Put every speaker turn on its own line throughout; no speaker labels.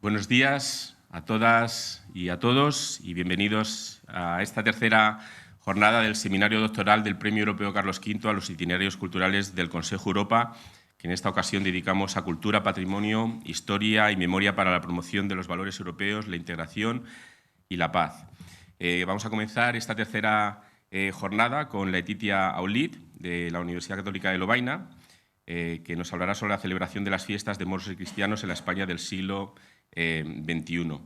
Buenos días a todas y a todos y bienvenidos a esta tercera jornada del Seminario Doctoral del Premio Europeo Carlos V a los itinerarios culturales del Consejo Europa, que en esta ocasión dedicamos a cultura, patrimonio, historia y memoria para la promoción de los valores europeos, la integración y la paz. Vamos a comenzar esta tercera jornada con Laetitia Aulit, de la Universidad Católica de Lovaina, que nos hablará sobre la celebración de las fiestas de moros y cristianos en la España del siglo XXI.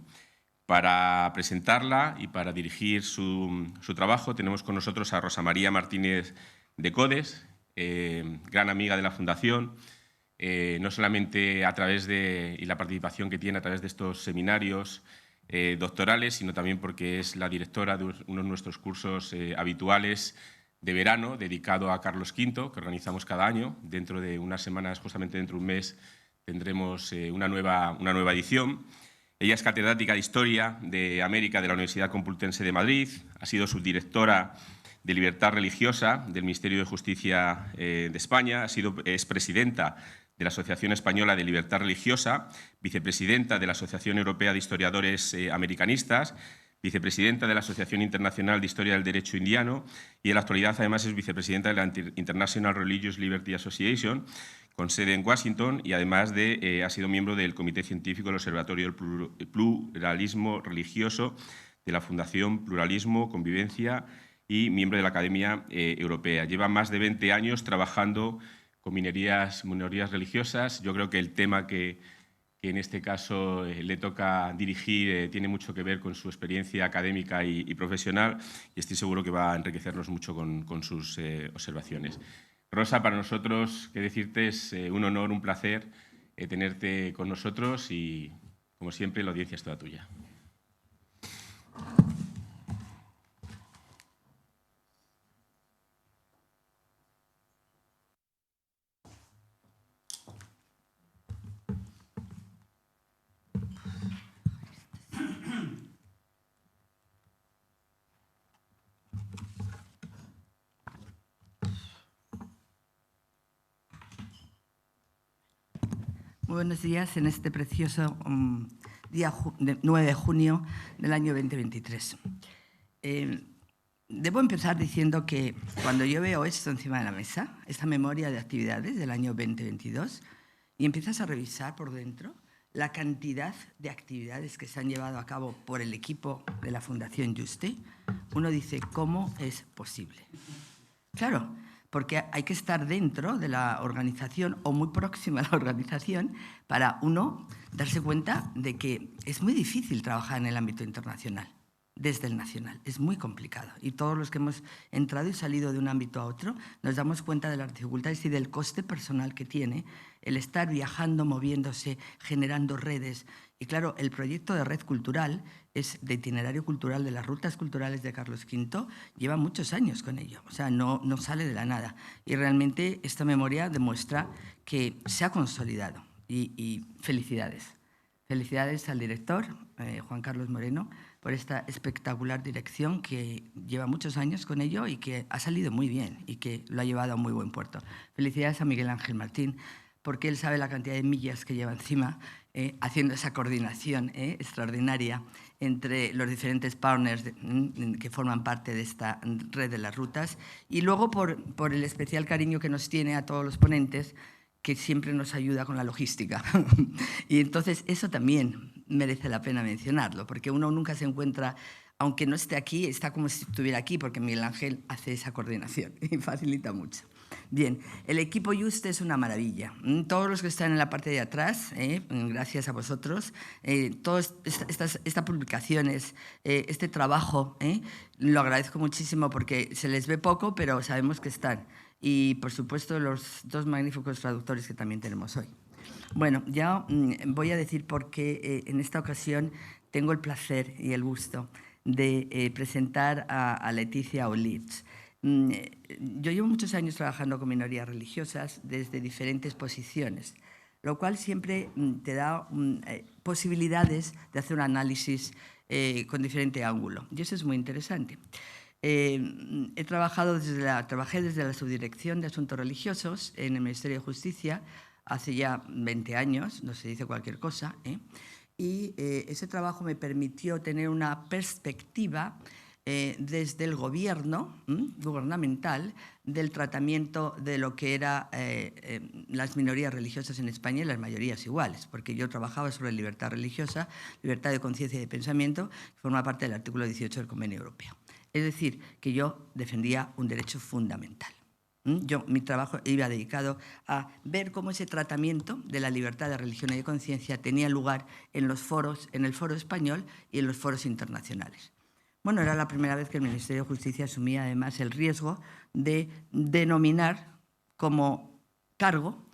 Para presentarla y para dirigir su trabajo tenemos con nosotros a Rosa María Martínez de Codes, gran amiga de la Fundación, no solamente a través de la participación que tiene a través de estos seminarios doctorales, sino también porque es la directora de uno de nuestros cursos habituales de verano dedicado a Carlos V, que organizamos cada año. Dentro de unas semanas, justamente dentro de un mes, tendremos una nueva edición. Ella es catedrática de Historia de América de la Universidad Complutense de Madrid, ha sido subdirectora de Libertad Religiosa del Ministerio de Justicia de España, es presidenta de la Asociación Española de Libertad Religiosa, vicepresidenta de la Asociación Europea de Historiadores Americanistas, vicepresidenta de la Asociación Internacional de Historia del Derecho Indiano y en la actualidad además es vicepresidenta de la International Religious Liberty Association, con sede en Washington, y además ha sido miembro del Comité Científico del Observatorio del Pluralismo Religioso de la Fundación Pluralismo, Convivencia y miembro de la Academia Europea. Lleva más de 20 años trabajando con minorías religiosas. Yo creo que el tema que en este caso le toca dirigir tiene mucho que ver con su experiencia académica y profesional, y estoy seguro que va a enriquecernos mucho con sus observaciones. Rosa, para nosotros, qué decirte, es un honor, un placer tenerte con nosotros y, como siempre, la audiencia es toda tuya.
Muy buenos días en este precioso día 9 de junio del año 2023. Debo empezar diciendo que cuando yo veo esto encima de la mesa, esta memoria de actividades del año 2022, y empiezas a revisar por dentro la cantidad de actividades que se han llevado a cabo por el equipo de la Fundación Juste, uno dice, ¿cómo es posible? Claro, porque hay que estar dentro de la organización o muy próxima a la organización para uno darse cuenta de que es muy difícil trabajar en el ámbito internacional desde el nacional. Es muy complicado y todos los que hemos entrado y salido de un ámbito a otro nos damos cuenta de las dificultades y del coste personal que tiene el estar viajando, moviéndose, generando redes. Y claro, el proyecto de red cultural es de itinerario cultural de las rutas culturales de Carlos V, lleva muchos años con ello, o sea, no sale de la nada. Y realmente esta memoria demuestra que se ha consolidado y felicidades. Felicidades al director, Juan Carlos Moreno, por esta espectacular dirección que lleva muchos años con ello y que ha salido muy bien y que lo ha llevado a muy buen puerto. Felicidades a Miguel Ángel Martín, porque él sabe la cantidad de millas que lleva encima haciendo esa coordinación extraordinaria entre los diferentes partners que forman parte de esta red de las rutas, y luego por el especial cariño que nos tiene a todos los ponentes, que siempre nos ayuda con la logística. Y entonces eso también merece la pena mencionarlo, porque uno nunca se encuentra, aunque no esté aquí, está como si estuviera aquí, porque Miguel Ángel hace esa coordinación y facilita mucho. Bien, el equipo Juste es una maravilla. Todos los que están en la parte de atrás, gracias a vosotros, todas estas publicaciones, este trabajo, lo agradezco muchísimo porque se les ve poco, pero sabemos que están. Y, por supuesto, los dos magníficos traductores que también tenemos hoy. Bueno, ya voy a decir por qué en esta ocasión tengo el placer y el gusto de presentar a Laetitia Aulit. Yo llevo muchos años trabajando con minorías religiosas desde diferentes posiciones, lo cual siempre te da posibilidades de hacer un análisis con diferente ángulo, y eso es muy interesante. Trabajé desde la Subdirección de Asuntos Religiosos en el Ministerio de Justicia hace ya 20 años, no se dice cualquier cosa, y ese trabajo me permitió tener una perspectiva desde el gobierno gubernamental del tratamiento de lo que eran las minorías religiosas en España y las mayorías iguales, porque yo trabajaba sobre libertad religiosa, libertad de conciencia y de pensamiento, que forma parte del artículo 18 del Convenio Europeo. Es decir, que yo defendía un derecho fundamental. Mi trabajo iba dedicado a ver cómo ese tratamiento de la libertad de religión y de conciencia tenía lugar en los foros, en el foro español y en los foros internacionales. Bueno, era la primera vez que el Ministerio de Justicia asumía además el riesgo de denominar como cargo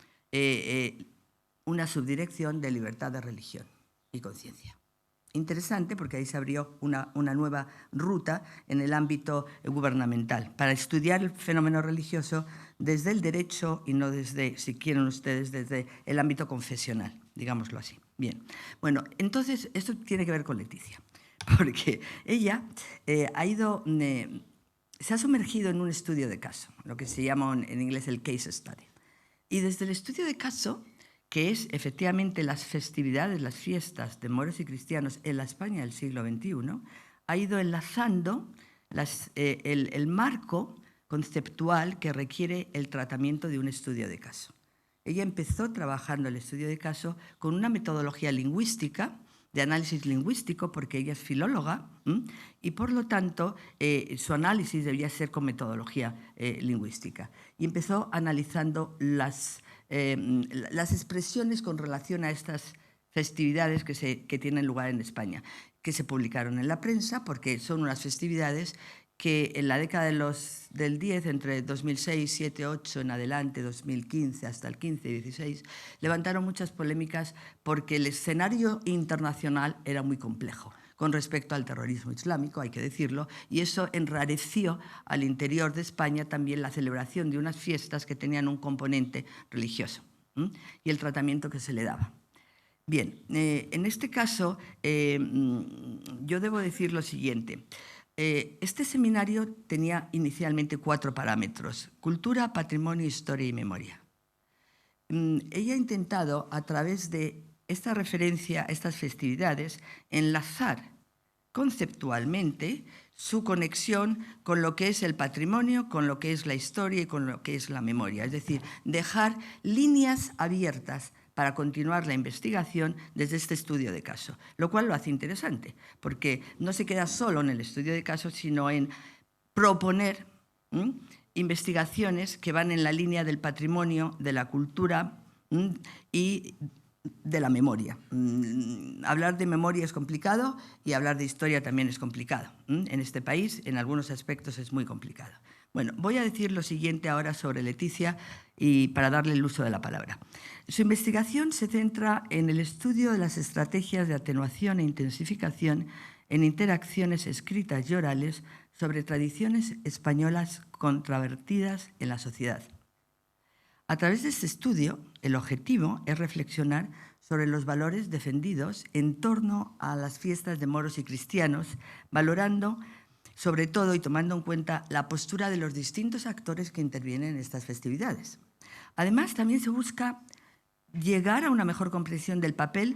una subdirección de libertad de religión y conciencia. Interesante, porque ahí se abrió una nueva ruta en el ámbito gubernamental para estudiar el fenómeno religioso desde el derecho y no desde, si quieren ustedes, desde el ámbito confesional, digámoslo así. Bien, bueno, entonces esto tiene que ver con Leticia, porque ella se ha sumergido en un estudio de caso, lo que se llama en inglés el case study. Y desde el estudio de caso, que es efectivamente las festividades, las fiestas de moros y cristianos en la España del siglo XXI, ha ido enlazando el marco conceptual que requiere el tratamiento de un estudio de caso. Ella empezó trabajando el estudio de caso con una metodología lingüística, de análisis lingüístico, porque ella es filóloga, y por lo tanto su análisis debía ser con metodología lingüística. Y empezó analizando las expresiones con relación a estas festividades que tienen lugar en España, que se publicaron en la prensa, porque son unas festividades que en la década del 10, entre 2006, 7, 8 en adelante, 2015 hasta el 15 y 16, levantaron muchas polémicas porque el escenario internacional era muy complejo con respecto al terrorismo islámico, hay que decirlo, y eso enrareció al interior de España también la celebración de unas fiestas que tenían un componente religioso y el tratamiento que se le daba. Bien, en este caso yo debo decir lo siguiente. Este seminario tenía inicialmente 4 parámetros: cultura, patrimonio, historia y memoria. Ella ha intentado, a través de esta referencia a estas festividades, enlazar conceptualmente su conexión con lo que es el patrimonio, con lo que es la historia y con lo que es la memoria. Es decir, dejar líneas abiertas para continuar la investigación desde este estudio de caso, lo cual lo hace interesante, porque no se queda solo en el estudio de caso, sino en proponer investigaciones que van en la línea del patrimonio, de la cultura y de la memoria. Hablar de memoria es complicado y hablar de historia también es complicado. En este país, en algunos aspectos, es muy complicado. Bueno, voy a decir lo siguiente ahora sobre Leticia y para darle el uso de la palabra. Su investigación se centra en el estudio de las estrategias de atenuación e intensificación en interacciones escritas y orales sobre tradiciones españolas controvertidas en la sociedad. A través de este estudio, el objetivo es reflexionar sobre los valores defendidos en torno a las fiestas de moros y cristianos, valorando sobre todo y tomando en cuenta la postura de los distintos actores que intervienen en estas festividades. Además, también se busca llegar a una mejor comprensión del papel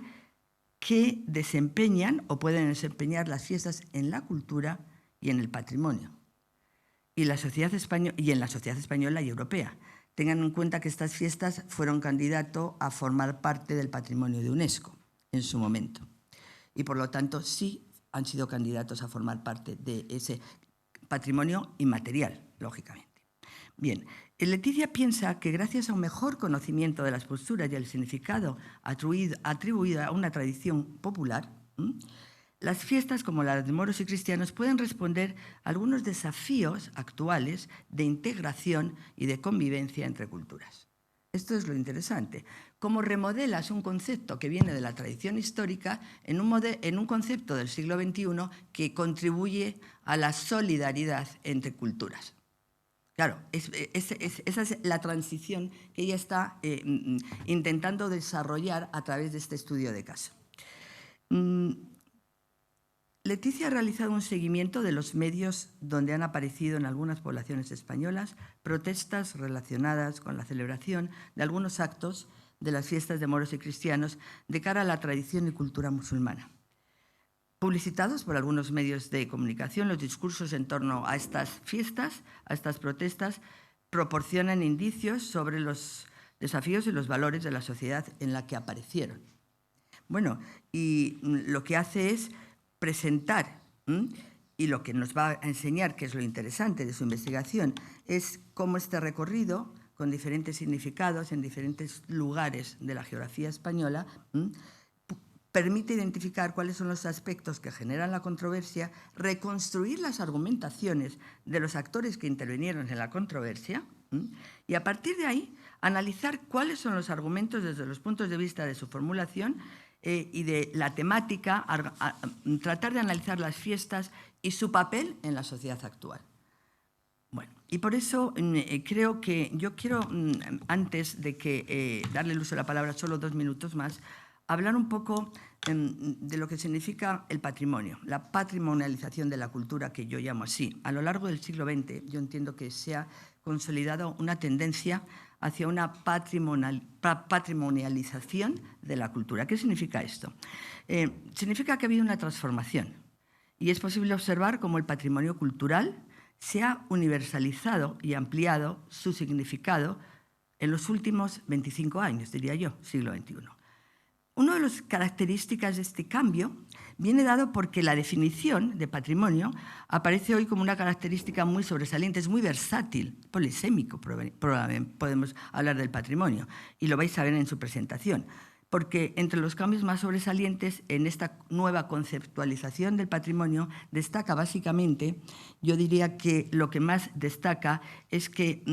que desempeñan o pueden desempeñar las fiestas en la cultura y en el patrimonio, y en la sociedad española y europea. Tengan en cuenta que estas fiestas fueron candidato a formar parte del patrimonio de UNESCO en su momento, y por lo tanto sí han sido candidatos a formar parte de ese patrimonio inmaterial, lógicamente. Bien, Leticia piensa que gracias a un mejor conocimiento de las posturas y el significado atribuido a una tradición popular, las fiestas como las de moros y cristianos pueden responder a algunos desafíos actuales de integración y de convivencia entre culturas. Esto es lo interesante. Cómo remodelas un concepto que viene de la tradición histórica en un concepto del siglo XXI que contribuye a la solidaridad entre culturas. Claro, esa es la transición que ella está intentando desarrollar a través de este estudio de caso. Leticia ha realizado un seguimiento de los medios donde han aparecido en algunas poblaciones españolas protestas relacionadas con la celebración de algunos actos de las fiestas de moros y cristianos de cara a la tradición y cultura musulmana. Publicitados por algunos medios de comunicación, los discursos en torno a estas fiestas, a estas protestas, proporcionan indicios sobre los desafíos y los valores de la sociedad en la que aparecieron. Bueno, y lo que hace es presentar, y lo que nos va a enseñar, que es lo interesante de su investigación, es cómo este recorrido, con diferentes significados en diferentes lugares de la geografía española, permite identificar cuáles son los aspectos que generan la controversia, reconstruir las argumentaciones de los actores que intervinieron en la controversia y, a partir de ahí, analizar cuáles son los argumentos desde los puntos de vista de su formulación y de la temática, tratar de analizar las fiestas y su papel en la sociedad actual. Bueno, y por eso creo que yo quiero, antes de que darle el uso de la palabra, solo 2 minutos más, hablar un poco de lo que significa el patrimonio, la patrimonialización de la cultura, que yo llamo así. A lo largo del siglo XX, yo entiendo que se ha consolidado una tendencia hacia una patrimonialización de la cultura. ¿Qué significa esto? Significa que ha habido una transformación y es posible observar cómo el patrimonio cultural se ha universalizado y ampliado su significado en los últimos 25 años, diría yo, siglo XXI. Una de las características de este cambio viene dado porque la definición de patrimonio aparece hoy como una característica muy sobresaliente, es muy versátil, polisémico, podemos hablar del patrimonio, y lo vais a ver en su presentación, porque entre los cambios más sobresalientes en esta nueva conceptualización del patrimonio destaca básicamente, yo diría que lo que más destaca es que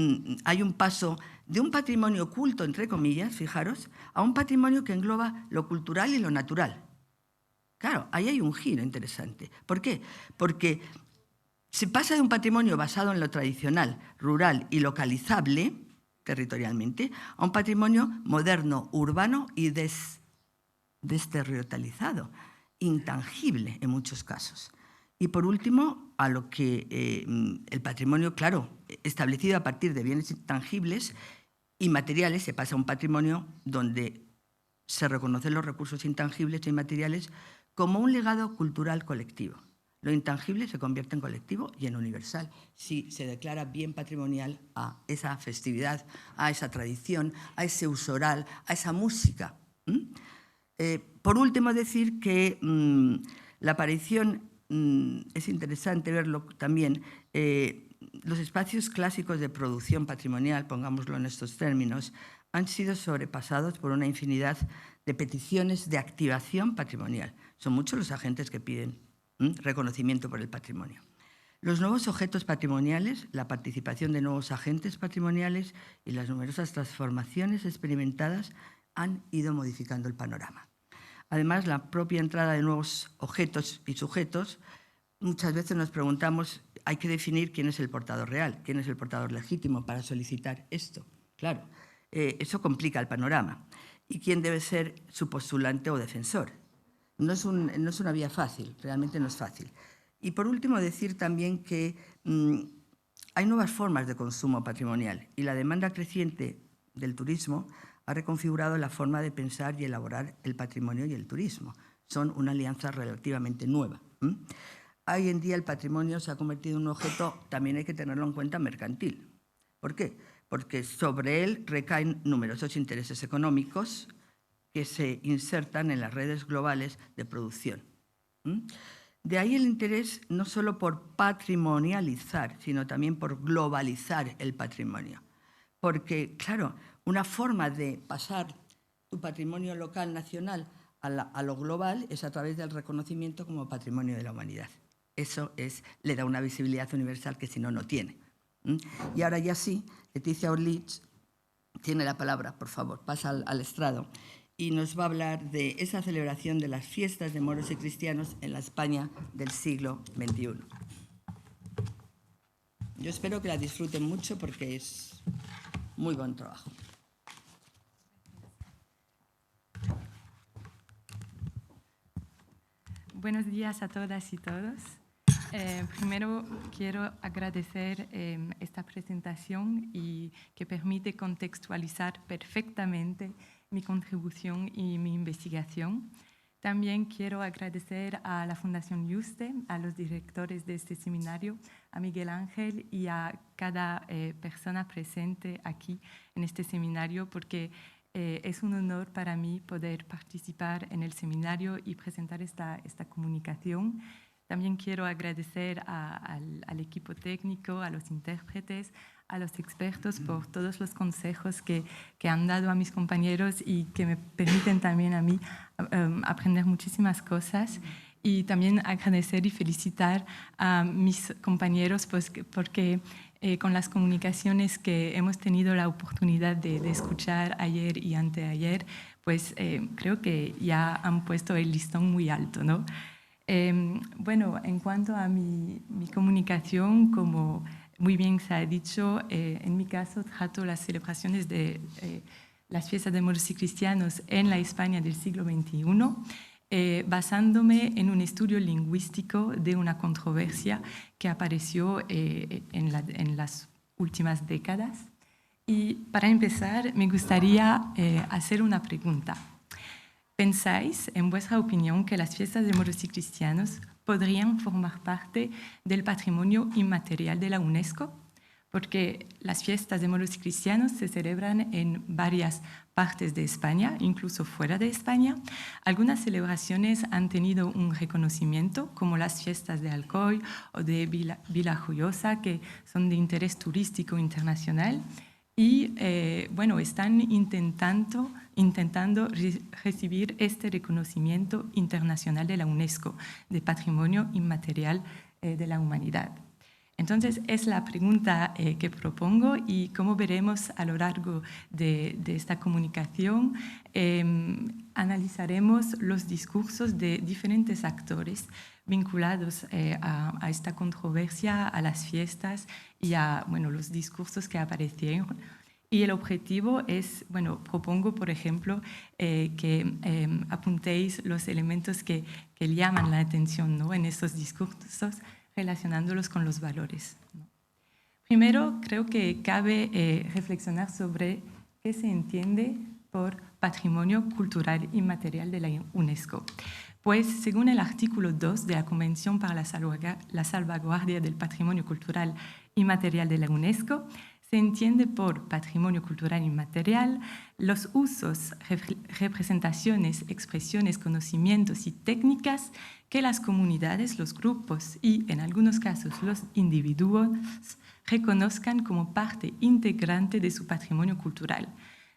hay un paso de un patrimonio oculto, entre comillas, fijaros, a un patrimonio que engloba lo cultural y lo natural. Claro, ahí hay un giro interesante. ¿Por qué? Porque se pasa de un patrimonio basado en lo tradicional, rural y localizable territorialmente, a un patrimonio moderno, urbano y desterritorializado, intangible en muchos casos. Y por último, a lo que el patrimonio, claro, establecido a partir de bienes intangibles y materiales, se pasa a un patrimonio donde se reconocen los recursos intangibles y materiales como un legado cultural colectivo. Lo intangible se convierte en colectivo y en universal si se declara bien patrimonial a esa festividad, a esa tradición, a ese uso oral, a esa música. Por último, decir que la aparición, es interesante verlo también, los espacios clásicos de producción patrimonial, pongámoslo en estos términos, han sido sobrepasados por una infinidad de peticiones de activación patrimonial. Son muchos los agentes que piden reconocimiento por el patrimonio. Los nuevos objetos patrimoniales, la participación de nuevos agentes patrimoniales y las numerosas transformaciones experimentadas han ido modificando el panorama. Además, la propia entrada de nuevos objetos y sujetos, muchas veces nos preguntamos, hay que definir quién es el portador real, quién es el portador legítimo para solicitar esto. Claro, eso complica el panorama. ¿Y quién debe ser su postulante o defensor? No es una vía fácil, realmente no es fácil. Y por último, decir también que hay nuevas formas de consumo patrimonial y la demanda creciente del turismo ha reconfigurado la forma de pensar y elaborar el patrimonio y el turismo. Son una alianza relativamente nueva. Hoy en día el patrimonio se ha convertido en un objeto, también hay que tenerlo en cuenta, mercantil. ¿Por qué? Porque sobre él recaen numerosos intereses económicos que se insertan en las redes globales de producción. De ahí el interés no solo por patrimonializar, sino también por globalizar el patrimonio. Porque, claro, una forma de pasar tu patrimonio local, nacional, a lo global es a través del reconocimiento como patrimonio de la humanidad. Eso le da una visibilidad universal que si no, no tiene. Y ahora ya sí, Leticia Orlich tiene la palabra, por favor, pasa al estrado y nos va a hablar de esa celebración de las fiestas de moros y cristianos en la España del siglo XXI. Yo espero que la disfruten mucho porque es muy buen trabajo.
Buenos días a todas y todos. Primero quiero agradecer esta presentación y que permite contextualizar perfectamente mi contribución y mi investigación. También quiero agradecer a la Fundación Yuste, a los directores de este seminario, a Miguel Ángel y a cada persona presente aquí en este seminario, porque es un honor para mí poder participar en el seminario y presentar esta comunicación. También quiero agradecer al equipo técnico, a los intérpretes, a los expertos por todos los consejos que han dado a mis compañeros y que me permiten también a mí aprender muchísimas cosas. Y también agradecer y felicitar a mis compañeros pues, porque con las comunicaciones que hemos tenido la oportunidad de escuchar ayer y anteayer, pues creo que ya han puesto el listón muy alto, ¿no? Bueno, en cuanto a mi comunicación, como muy bien se ha dicho, en mi caso trato las celebraciones de las fiestas de moros y cristianos en la España del siglo XXI, basándome en un estudio lingüístico de una controversia que apareció en las últimas décadas. Y para empezar, me gustaría hacer una pregunta. ¿Pensáis, en vuestra opinión, que las fiestas de moros y cristianos podrían formar parte del patrimonio inmaterial de la UNESCO? Porque las fiestas de moros y cristianos se celebran en varias partes de España, incluso fuera de España. Algunas celebraciones han tenido un reconocimiento, como las fiestas de Alcoy o de Villajoyosa, que son de interés turístico internacional. Y bueno, están intentando recibir este reconocimiento internacional de la UNESCO de Patrimonio Inmaterial de la Humanidad. Entonces, es la pregunta que propongo y como veremos a lo largo de esta comunicación, analizaremos los discursos de diferentes actores vinculados a esta controversia, a las fiestas y a los discursos que aparecieron. Y el objetivo es, propongo, por ejemplo, que apuntéis los elementos que llaman la atención, ¿no?, en estos discursos, relacionándolos con los valores, ¿no? Primero, creo que cabe reflexionar sobre qué se entiende por patrimonio cultural inmaterial de la UNESCO. Pues, según el artículo 2 de la Convención para la salvaguardia del patrimonio cultural inmaterial de la UNESCO, se entiende por patrimonio cultural inmaterial los usos, representaciones, expresiones, conocimientos y técnicas que las comunidades, los grupos y, en algunos casos, los individuos reconozcan como parte integrante de su patrimonio cultural.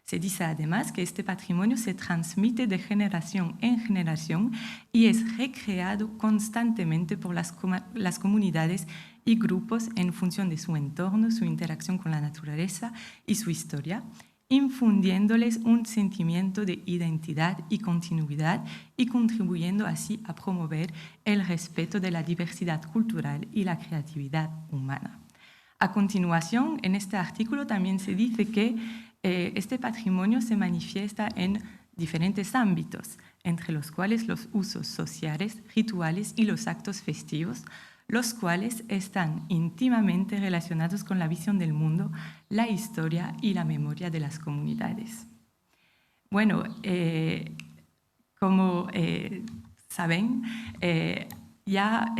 Se dice además que este patrimonio se transmite de generación en generación y es recreado constantemente por las comunidades y grupos en función de su entorno, su interacción con la naturaleza y su historia, infundiéndoles un sentimiento de identidad y continuidad y contribuyendo así a promover el respeto de la diversidad cultural y la creatividad humana. A continuación, en este artículo también se dice que este patrimonio se manifiesta en diferentes ámbitos, entre los cuales los usos sociales, rituales y los actos festivos, los cuales están íntimamente relacionados con la visión del mundo, la historia y la memoria de las comunidades. Bueno, como saben, ya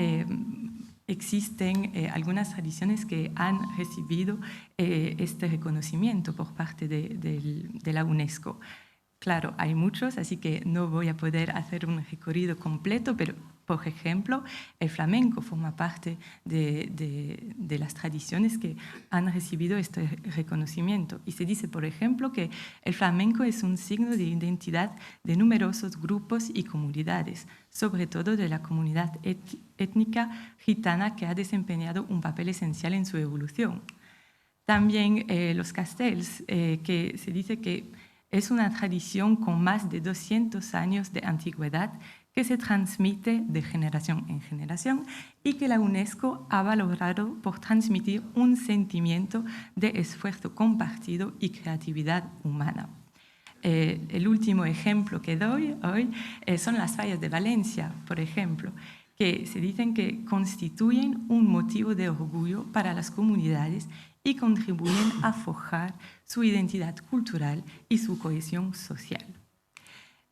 existen algunas tradiciones que han recibido este reconocimiento por parte de la UNESCO. Claro, hay muchos, así que no voy a poder hacer un recorrido completo, pero, por ejemplo, el flamenco forma parte de las tradiciones que han recibido este reconocimiento. Y se dice, por ejemplo, que el flamenco es un signo de identidad de numerosos grupos y comunidades, sobre todo de la comunidad étnica gitana que ha desempeñado un papel esencial en su evolución. También los castells, que se dice que es una tradición con más de 200 años de antigüedad que se transmite de generación en generación y que la UNESCO ha valorado por transmitir un sentimiento de esfuerzo compartido y creatividad humana. El último ejemplo que doy hoy son las fallas de Valencia, por ejemplo, que se dicen que constituyen un motivo de orgullo para las comunidades y contribuyen a forjar su identidad cultural y su cohesión social.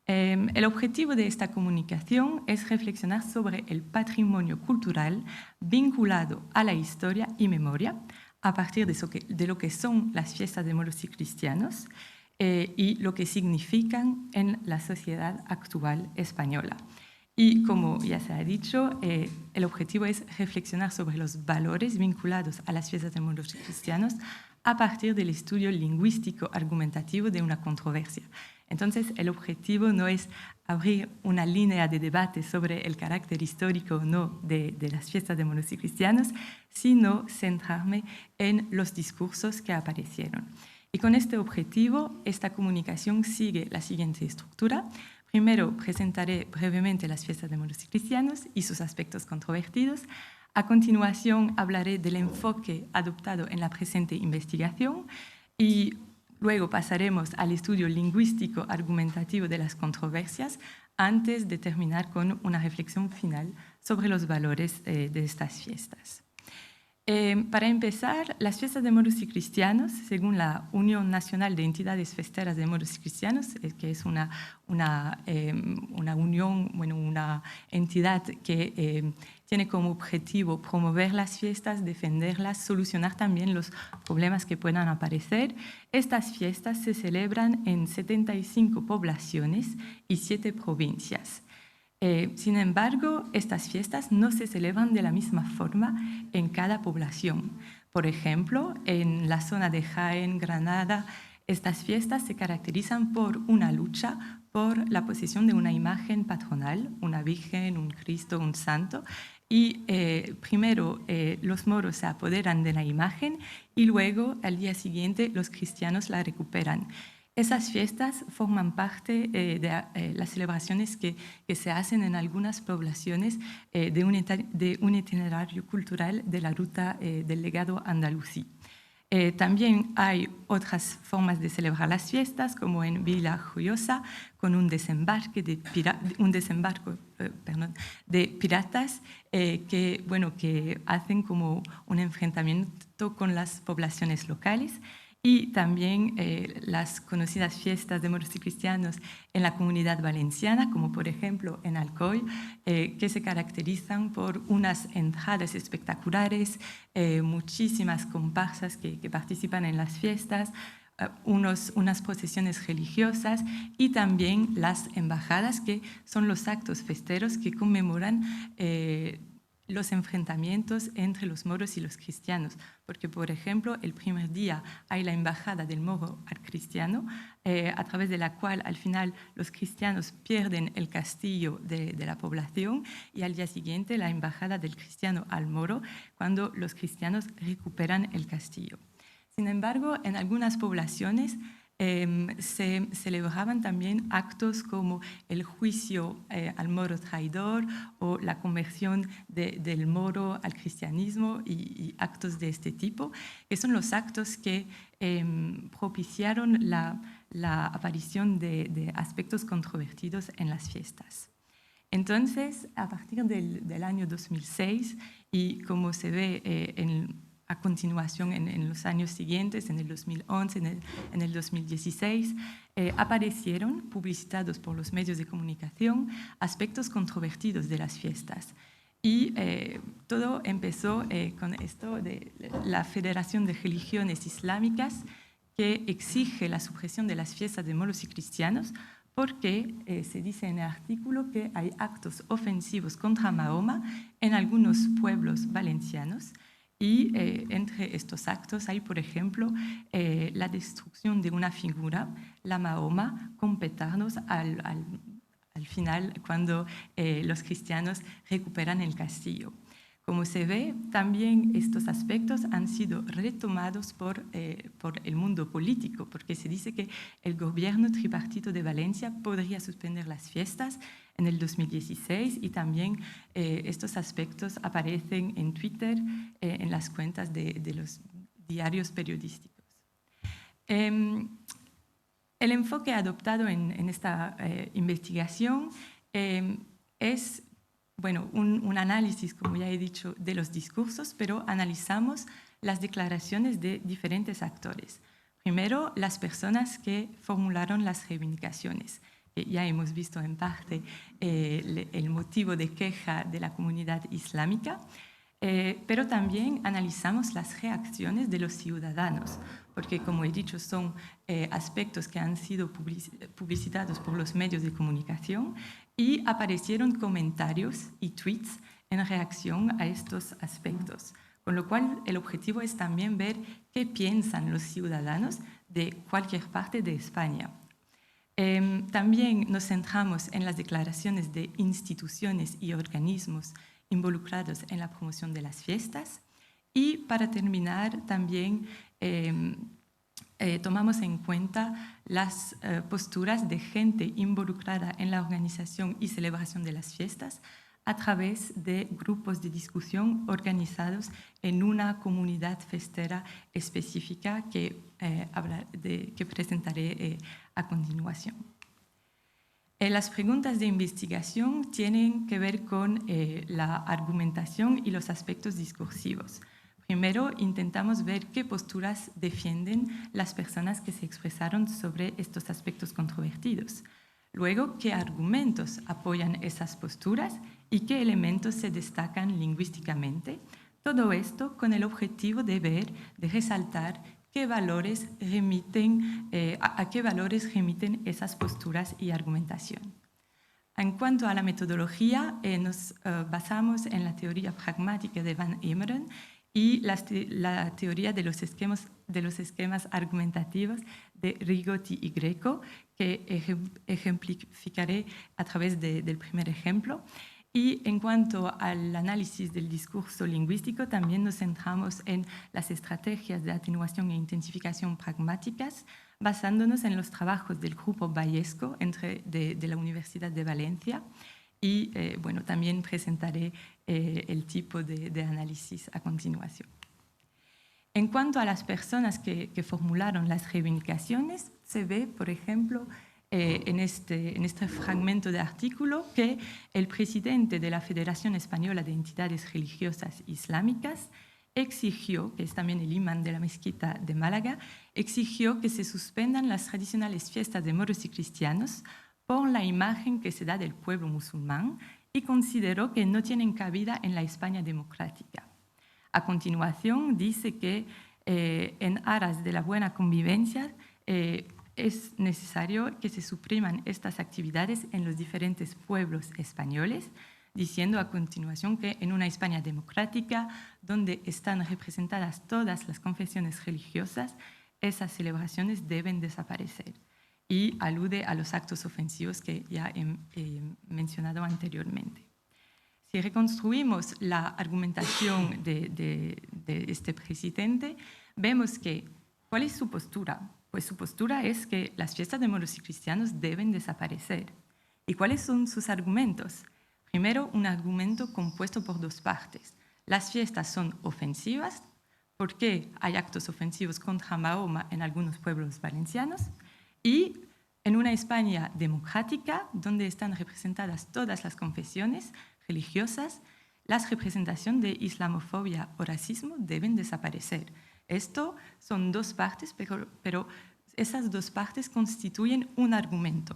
El objetivo de esta comunicación es reflexionar sobre el patrimonio cultural vinculado a la historia y memoria a partir de lo que son las fiestas de moros y cristianos y lo que significan en la sociedad actual española. Y como ya se ha dicho, el objetivo es reflexionar sobre los valores vinculados a las fiestas de moros y cristianos a partir del estudio lingüístico argumentativo de una controversia. Entonces, el objetivo no es abrir una línea de debate sobre el carácter histórico o no de las fiestas de moros y cristianos, sino centrarme en los discursos que aparecieron. Y con este objetivo, esta comunicación sigue la siguiente estructura. Primero, presentaré brevemente las fiestas de moros y cristianos y sus aspectos controvertidos. A continuación, hablaré del enfoque adoptado en la presente investigación y luego pasaremos al estudio lingüístico argumentativo de las controversias antes de terminar con una reflexión final sobre los valores de estas fiestas. Para empezar, las fiestas de moros y cristianos, según la Unión Nacional de Entidades Festeras de Moros y Cristianos, que es una unión, una entidad que tiene como objetivo promover las fiestas, defenderlas, solucionar también los problemas que puedan aparecer. Estas fiestas se celebran en 75 poblaciones y 7 provincias. Sin embargo, estas fiestas no se celebran de la misma forma en cada población. Por ejemplo, en la zona de Jaén, Granada, estas fiestas se caracterizan por una lucha por la posesión de una imagen patronal, una virgen, un Cristo, un santo, y primero los moros se apoderan de la imagen y luego, al día siguiente, los cristianos la recuperan. Esas fiestas forman parte de las celebraciones que se hacen en algunas poblaciones de un itinerario cultural de la ruta del legado andalusí. También hay otras formas de celebrar las fiestas, como en Villajoyosa, con un desembarco de piratas que hacen como un enfrentamiento con las poblaciones locales. Y también las conocidas fiestas de moros y cristianos en la Comunidad Valenciana, como por ejemplo en Alcoy, que se caracterizan por unas entradas espectaculares, muchísimas comparsas que participan en las fiestas, unas procesiones religiosas y también las embajadas, que son los actos festeros que conmemoran los enfrentamientos entre los moros y los cristianos, porque, por ejemplo, el primer día hay la embajada del moro al cristiano, a través de la cual al final los cristianos pierden el castillo de la población, y al día siguiente la embajada del cristiano al moro, cuando los cristianos recuperan el castillo. Sin embargo, en algunas poblaciones se celebraban también actos como el juicio al moro traidor o la conversión del moro al cristianismo y actos de este tipo, que son los actos que propiciaron la aparición de aspectos controvertidos en las fiestas. Entonces, a partir del año 2006, y como se ve a continuación en los años siguientes, en el 2011, en el 2016, aparecieron, publicitados por los medios de comunicación, aspectos controvertidos de las fiestas. Y todo empezó con esto de la Federación de Religiones Islámicas, que exige la supresión de las fiestas de moros y cristianos, porque se dice en el artículo que hay actos ofensivos contra Mahoma en algunos pueblos valencianos. Y entre estos actos hay, por ejemplo, la destrucción de una figura, la Mahoma, con petardos al final, cuando los cristianos recuperan el castillo. Como se ve, también estos aspectos han sido retomados por el mundo político, porque se dice que el gobierno tripartito de Valencia podría suspender las fiestas en el 2016, y también estos aspectos aparecen en Twitter, en las cuentas de los diarios periodísticos. El enfoque adoptado en esta investigación es un análisis, como ya he dicho, de los discursos, pero analizamos las declaraciones de diferentes actores. Primero, las personas que formularon las reivindicaciones. Ya hemos visto en parte el motivo de queja de la comunidad islámica, pero también analizamos las reacciones de los ciudadanos, porque, como he dicho, son aspectos que han sido publicitados por los medios de comunicación y aparecieron comentarios y tweets en reacción a estos aspectos. Con lo cual, el objetivo es también ver qué piensan los ciudadanos de cualquier parte de España. También nos centramos en las declaraciones de instituciones y organismos involucrados en la promoción de las fiestas. Y para terminar, también tomamos en cuenta las posturas de gente involucrada en la organización y celebración de las fiestas a través de grupos de discusión organizados en una comunidad festera específica que presentaré a continuación. Las preguntas de investigación tienen que ver con la argumentación y los aspectos discursivos. Primero, intentamos ver qué posturas defienden las personas que se expresaron sobre estos aspectos controvertidos. Luego, qué argumentos apoyan esas posturas y qué elementos se destacan lingüísticamente. Todo esto con el objetivo de resaltar qué valores a qué valores remiten esas posturas y argumentación. En cuanto a la metodología, nos basamos en la teoría pragmática de Van Emeren y la teoría de los esquemas argumentativos de Rigotti y Greco, que ejemplificaré a través del primer ejemplo. Y en cuanto al análisis del discurso lingüístico, también nos centramos en las estrategias de atenuación e intensificación pragmáticas, basándonos en los trabajos del grupo Ballesco de la Universidad de Valencia. Y bueno, también presentaré el tipo de análisis a continuación. En cuanto a las personas que formularon las reivindicaciones, se ve, por ejemplo, en este fragmento de artículo que el presidente de la Federación Española de Entidades Religiosas Islámicas exigió, que es también el imán de la mezquita de Málaga, exigió que se suspendan las tradicionales fiestas de moros y cristianos por la imagen que se da del pueblo musulmán y consideró que no tienen cabida en la España democrática. A continuación, dice que en aras de la buena convivencia es necesario que se supriman estas actividades en los diferentes pueblos españoles, diciendo a continuación que en una España democrática, donde están representadas todas las confesiones religiosas, esas celebraciones deben desaparecer. Y alude a los actos ofensivos que ya he mencionado anteriormente. Si reconstruimos la argumentación de este presidente, vemos que, ¿cuál es su postura? Pues su postura es que las fiestas de moros y cristianos deben desaparecer. ¿Y cuáles son sus argumentos? Primero, un argumento compuesto por dos partes. Las fiestas son ofensivas porque hay actos ofensivos contra Mahoma en algunos pueblos valencianos y en una España democrática donde están representadas todas las confesiones religiosas, las representaciones de islamofobia o racismo deben desaparecer. Esto son dos partes, pero esas dos partes constituyen un argumento.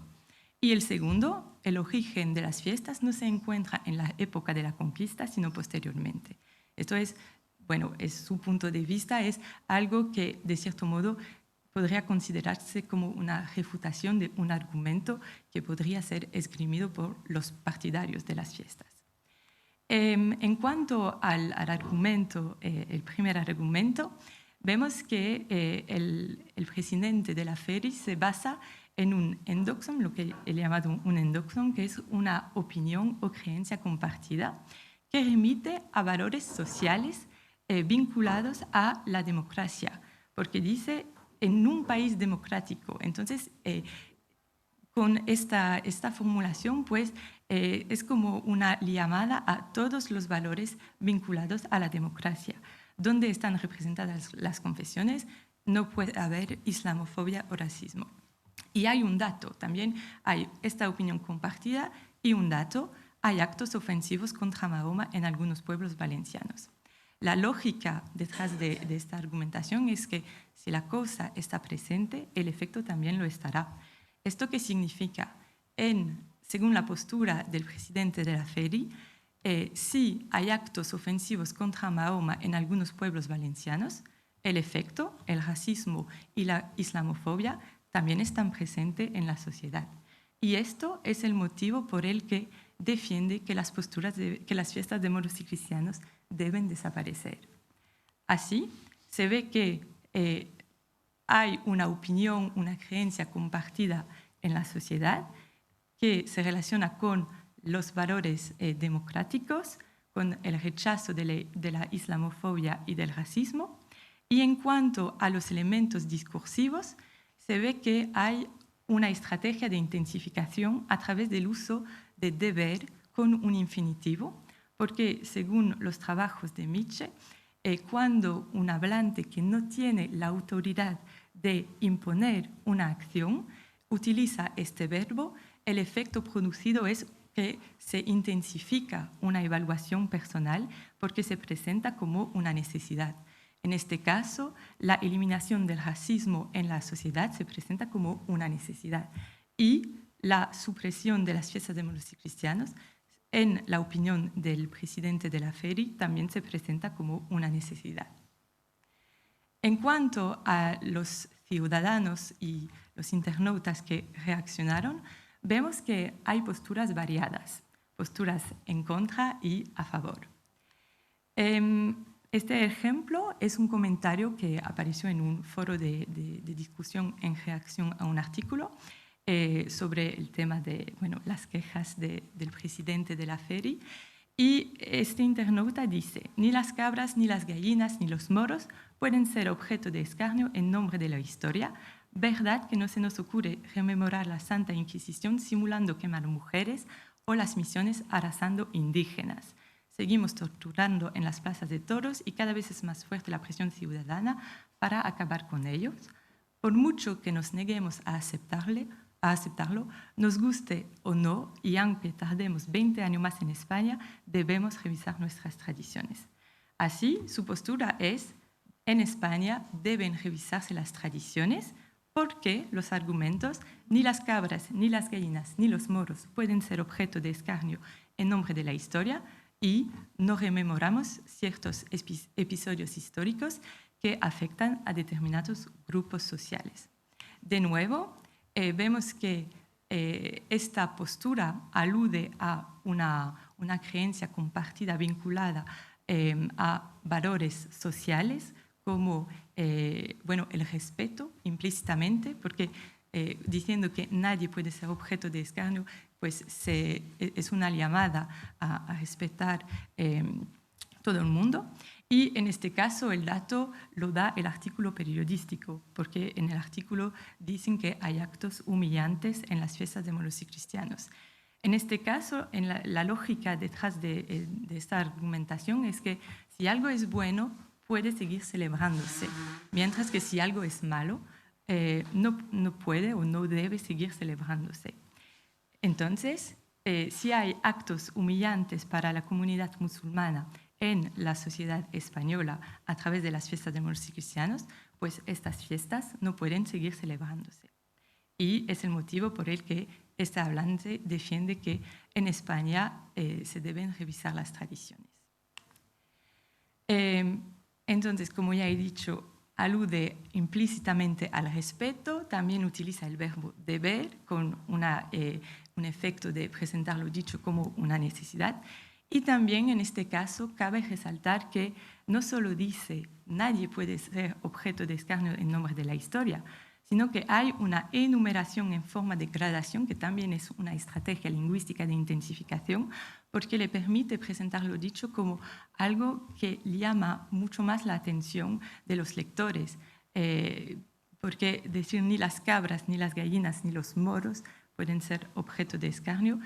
Y el segundo, el origen de las fiestas no se encuentra en la época de la conquista, sino posteriormente. Esto es, bueno, es su punto de vista, es algo que, de cierto modo, podría considerarse como una refutación de un argumento que podría ser esgrimido por los partidarios de las fiestas. En cuanto al argumento, el primer argumento, vemos que el presidente de la FERI se basa en un endoxon, lo que he llamado un endoxon, que es una opinión o creencia compartida que remite a valores sociales vinculados a la democracia, porque dice en un país democrático. Entonces, con esta formulación, pues, es como una llamada a todos los valores vinculados a la democracia. Donde están representadas las confesiones, no puede haber islamofobia o racismo. Y hay un dato, también hay esta opinión compartida y un dato, hay actos ofensivos contra Mahoma en algunos pueblos valencianos. La lógica detrás de esta argumentación es que si la cosa está presente, el efecto también lo estará. ¿Esto qué significa? Según la postura del presidente de la FERI, si hay actos ofensivos contra Mahoma en algunos pueblos valencianos, el efecto, el racismo y la islamofobia también están presentes en la sociedad. Y esto es el motivo por el que defiende que las fiestas de moros y cristianos deben desaparecer. Así, se ve que hay una opinión, una creencia compartida en la sociedad que se relaciona con los valores democráticos, con el rechazo de la islamofobia y del racismo. Y en cuanto a los elementos discursivos, se ve que hay una estrategia de intensificación a través del uso de deber con un infinitivo, porque según los trabajos de Miche, cuando un hablante que no tiene la autoridad de imponer una acción utiliza este verbo, el efecto producido es que se intensifica una evaluación personal porque se presenta como una necesidad. En este caso, la eliminación del racismo en la sociedad se presenta como una necesidad y la supresión de las fiestas de moros y cristianos, en la opinión del presidente de la FERI, también se presenta como una necesidad. En cuanto a los ciudadanos y los internautas que reaccionaron, vemos que hay posturas variadas, posturas en contra y a favor. Este ejemplo es un comentario que apareció en un foro de discusión en reacción a un artículo sobre el tema de las quejas del presidente de la FERI. Y este internauta dice: ni las cabras, ni las gallinas, ni los moros pueden ser objeto de escarnio en nombre de la historia. ¿Verdad que no se nos ocurre rememorar la Santa Inquisición simulando quemar mujeres o las misiones arrasando indígenas? Seguimos torturando en las plazas de toros y cada vez es más fuerte la presión ciudadana para acabar con ellos. Por mucho que nos neguemos a aceptarlo, nos guste o no, y aunque tardemos 20 años más en España, debemos revisar nuestras tradiciones. Así, su postura es: en España deben revisarse las tradiciones porque los argumentos, ni las cabras, ni las gallinas, ni los moros pueden ser objeto de escarnio en nombre de la historia, y no rememoramos ciertos episodios históricos que afectan a determinados grupos sociales. De nuevo, vemos que esta postura alude a una creencia compartida vinculada a valores sociales como el respeto implícitamente, porque diciendo que nadie puede ser objeto de escarnio, pues es una llamada a respetar todo el mundo. Y en este caso el dato lo da el artículo periodístico, porque en el artículo dicen que hay actos humillantes en las fiestas de moros y cristianos. En este caso, la lógica detrás de esta argumentación es que si algo es bueno, puede seguir celebrándose, mientras que si algo es malo, no puede o no debe seguir celebrándose. Entonces, si hay actos humillantes para la comunidad musulmana en la sociedad española a través de las fiestas de moros y cristianos, pues estas fiestas no pueden seguir celebrándose. Y es el motivo por el que este hablante defiende que en España se deben revisar las tradiciones. Entonces, como ya he dicho, alude implícitamente al respeto, también utiliza el verbo deber con un efecto de presentar lo dicho como una necesidad. Y también en este caso cabe resaltar que no solo dice nadie puede ser objeto de escarnio en nombre de la historia, sino que hay una enumeración en forma de gradación que también es una estrategia lingüística de intensificación, porque le permite presentar lo dicho como algo que llama mucho más la atención de los lectores, porque decir ni las cabras, ni las gallinas, ni los moros pueden ser objeto de escarnio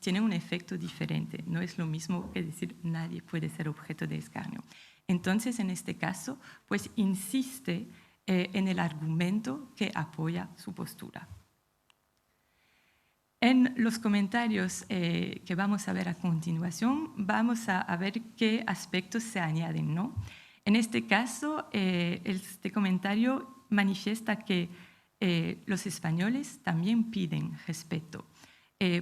tiene un efecto diferente, no es lo mismo que decir nadie puede ser objeto de escarnio. Entonces, en este caso, pues insiste en el argumento que apoya su postura. En los comentarios que vamos a ver a continuación, vamos a ver qué aspectos se añaden, ¿no? En este caso, este comentario manifiesta que los españoles también piden respeto,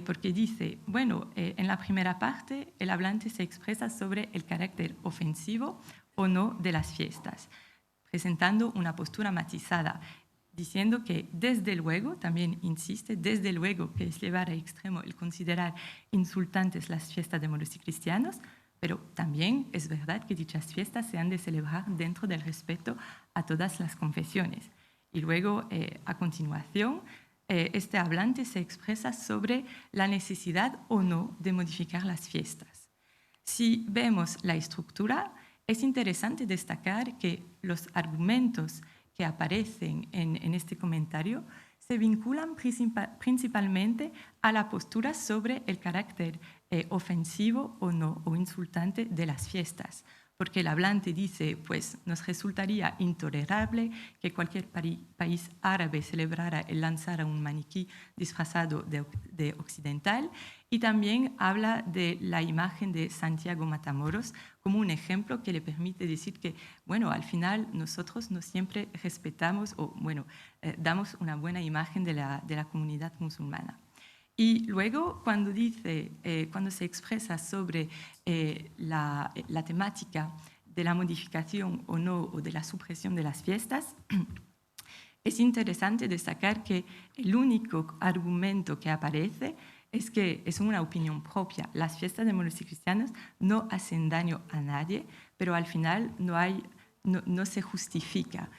porque dice, bueno, en la primera parte el hablante se expresa sobre el carácter ofensivo o no de las fiestas, presentando una postura matizada, diciendo que desde luego, también insiste, desde luego que es llevar a extremo el considerar insultantes las fiestas de moros y cristianos, pero también es verdad que dichas fiestas se han de celebrar dentro del respeto a todas las confesiones. Y luego, a continuación, este hablante se expresa sobre la necesidad o no de modificar las fiestas. Si vemos la estructura, es interesante destacar que los argumentos que aparecen en este comentario se vinculan principalmente a la postura sobre el carácter ofensivo o no, o insultante de las fiestas. Porque el hablante dice, pues nos resultaría intolerable que cualquier país árabe celebrara el lanzar a un maniquí disfrazado de occidental, y también habla de la imagen de Santiago Matamoros como un ejemplo que le permite decir que, bueno, al final nosotros no siempre respetamos o, bueno, damos una buena imagen de la comunidad musulmana. Y luego, cuando se expresa sobre la temática de la modificación o no, o de la supresión de las fiestas, es interesante destacar que el único argumento que aparece es que es una opinión propia. Las fiestas de moros y cristianos no hacen daño a nadie, pero al final no se justifica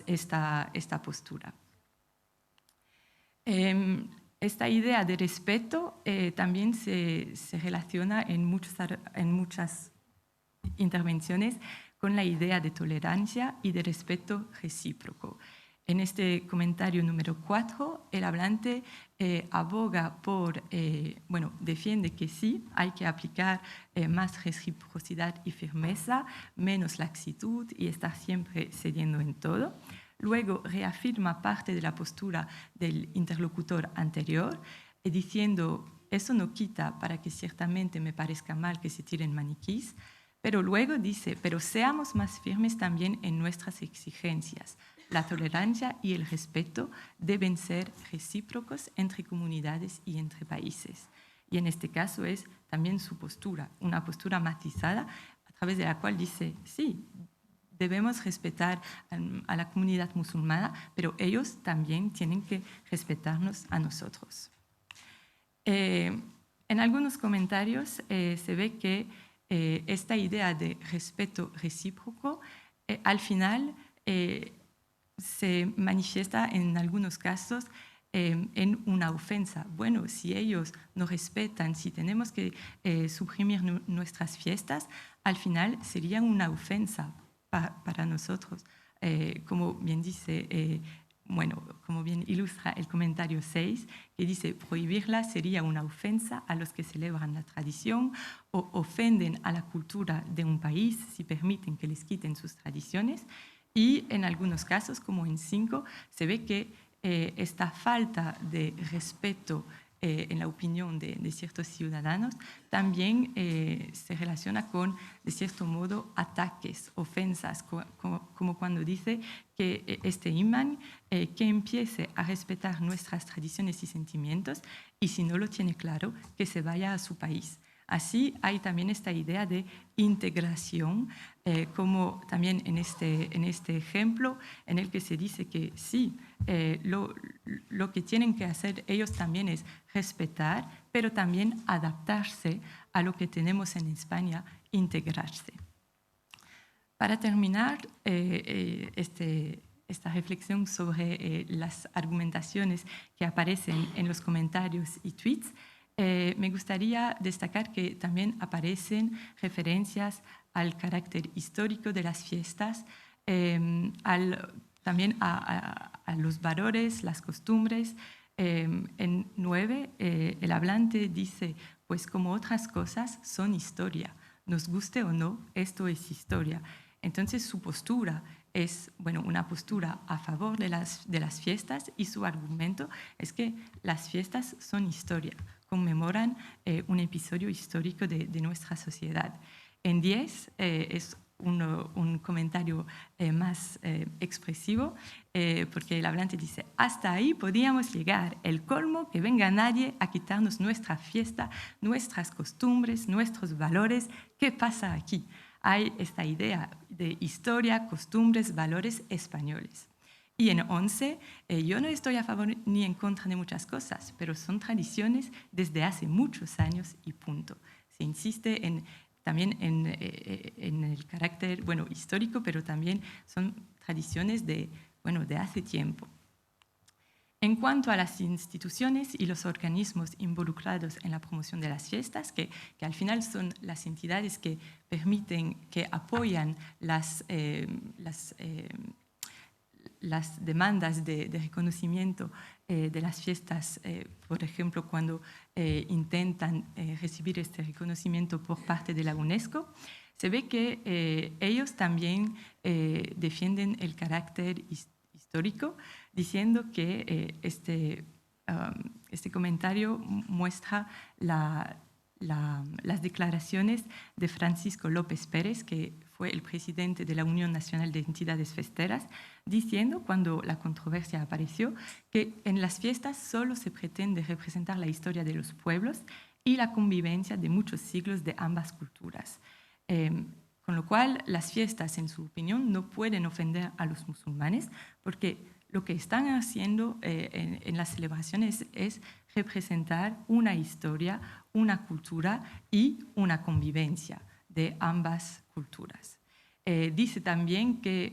esta postura. Esta idea de respeto también se relaciona en muchas intervenciones con la idea de tolerancia y de respeto recíproco. En este comentario número 4, el hablante aboga por, defiende que sí, hay que aplicar más reciprocidad y firmeza, menos laxitud y estar siempre cediendo en todo. Luego reafirma parte de la postura del interlocutor anterior, diciendo, eso no quita para que ciertamente me parezca mal que se tiren maniquís, pero luego dice, pero seamos más firmes también en nuestras exigencias. La tolerancia y el respeto deben ser recíprocos entre comunidades y entre países. Y en este caso es también su postura, una postura matizada a través de la cual dice, sí, debemos respetar a la comunidad musulmana, pero ellos también tienen que respetarnos a nosotros. En algunos comentarios se ve que esta idea de respeto recíproco al final se manifiesta en algunos casos en una ofensa. Bueno, si ellos no respetan, si tenemos que suprimir nuestras fiestas, al final sería una ofensa para nosotros. Como bien dice, como bien ilustra el comentario 6, que dice, prohibirla sería una ofensa a los que celebran la tradición o ofenden a la cultura de un país si permiten que les quiten sus tradiciones. Y en algunos casos, como en 5, se ve que esta falta de respeto en la opinión de ciertos ciudadanos también se relaciona con, de cierto modo, ataques, ofensas, como cuando dice que este imán que empiece a respetar nuestras tradiciones y sentimientos, y si no lo tiene claro, que se vaya a su país. Así hay también esta idea de integración, como también en este ejemplo en el que se dice que sí, lo que tienen que hacer ellos también es respetar, pero también adaptarse a lo que tenemos en España, integrarse. Para terminar esta reflexión sobre las argumentaciones que aparecen en los comentarios y tweets, me gustaría destacar que también aparecen referencias al carácter histórico de las fiestas, también a los valores, las costumbres. En 9, el hablante dice, pues como otras cosas son historia, nos guste o no, esto es historia. Entonces su postura es una postura a favor de las fiestas, y su argumento es que las fiestas son historia, conmemoran un episodio histórico de nuestra sociedad. En 10 es un comentario más expresivo, porque el hablante dice: hasta ahí podíamos llegar, el colmo, que venga nadie a quitarnos nuestra fiesta, nuestras costumbres, nuestros valores. ¿Qué pasa aquí? Hay esta idea de historia, costumbres, valores españoles. Y en 11, yo no estoy a favor ni en contra de muchas cosas, pero son tradiciones desde hace muchos años y punto. Se insiste también en el carácter histórico, pero también son tradiciones de hace tiempo. En cuanto a las instituciones y los organismos involucrados en la promoción de las fiestas, que al final son las entidades que permiten, que apoyan las demandas de reconocimiento de las fiestas, por ejemplo, cuando intentan recibir este reconocimiento por parte de la UNESCO, se ve que ellos también defienden el carácter histórico, diciendo que este comentario muestra las declaraciones de Francisco López Pérez, que fue el presidente de la Unión Nacional de Entidades Festeras, diciendo, cuando la controversia apareció, que en las fiestas solo se pretende representar la historia de los pueblos y la convivencia de muchos siglos de ambas culturas. Con lo cual, las fiestas, en su opinión, no pueden ofender a los musulmanes, porque lo que están haciendo en las celebraciones es representar una historia, una cultura y una convivencia de ambas culturas. Dice también que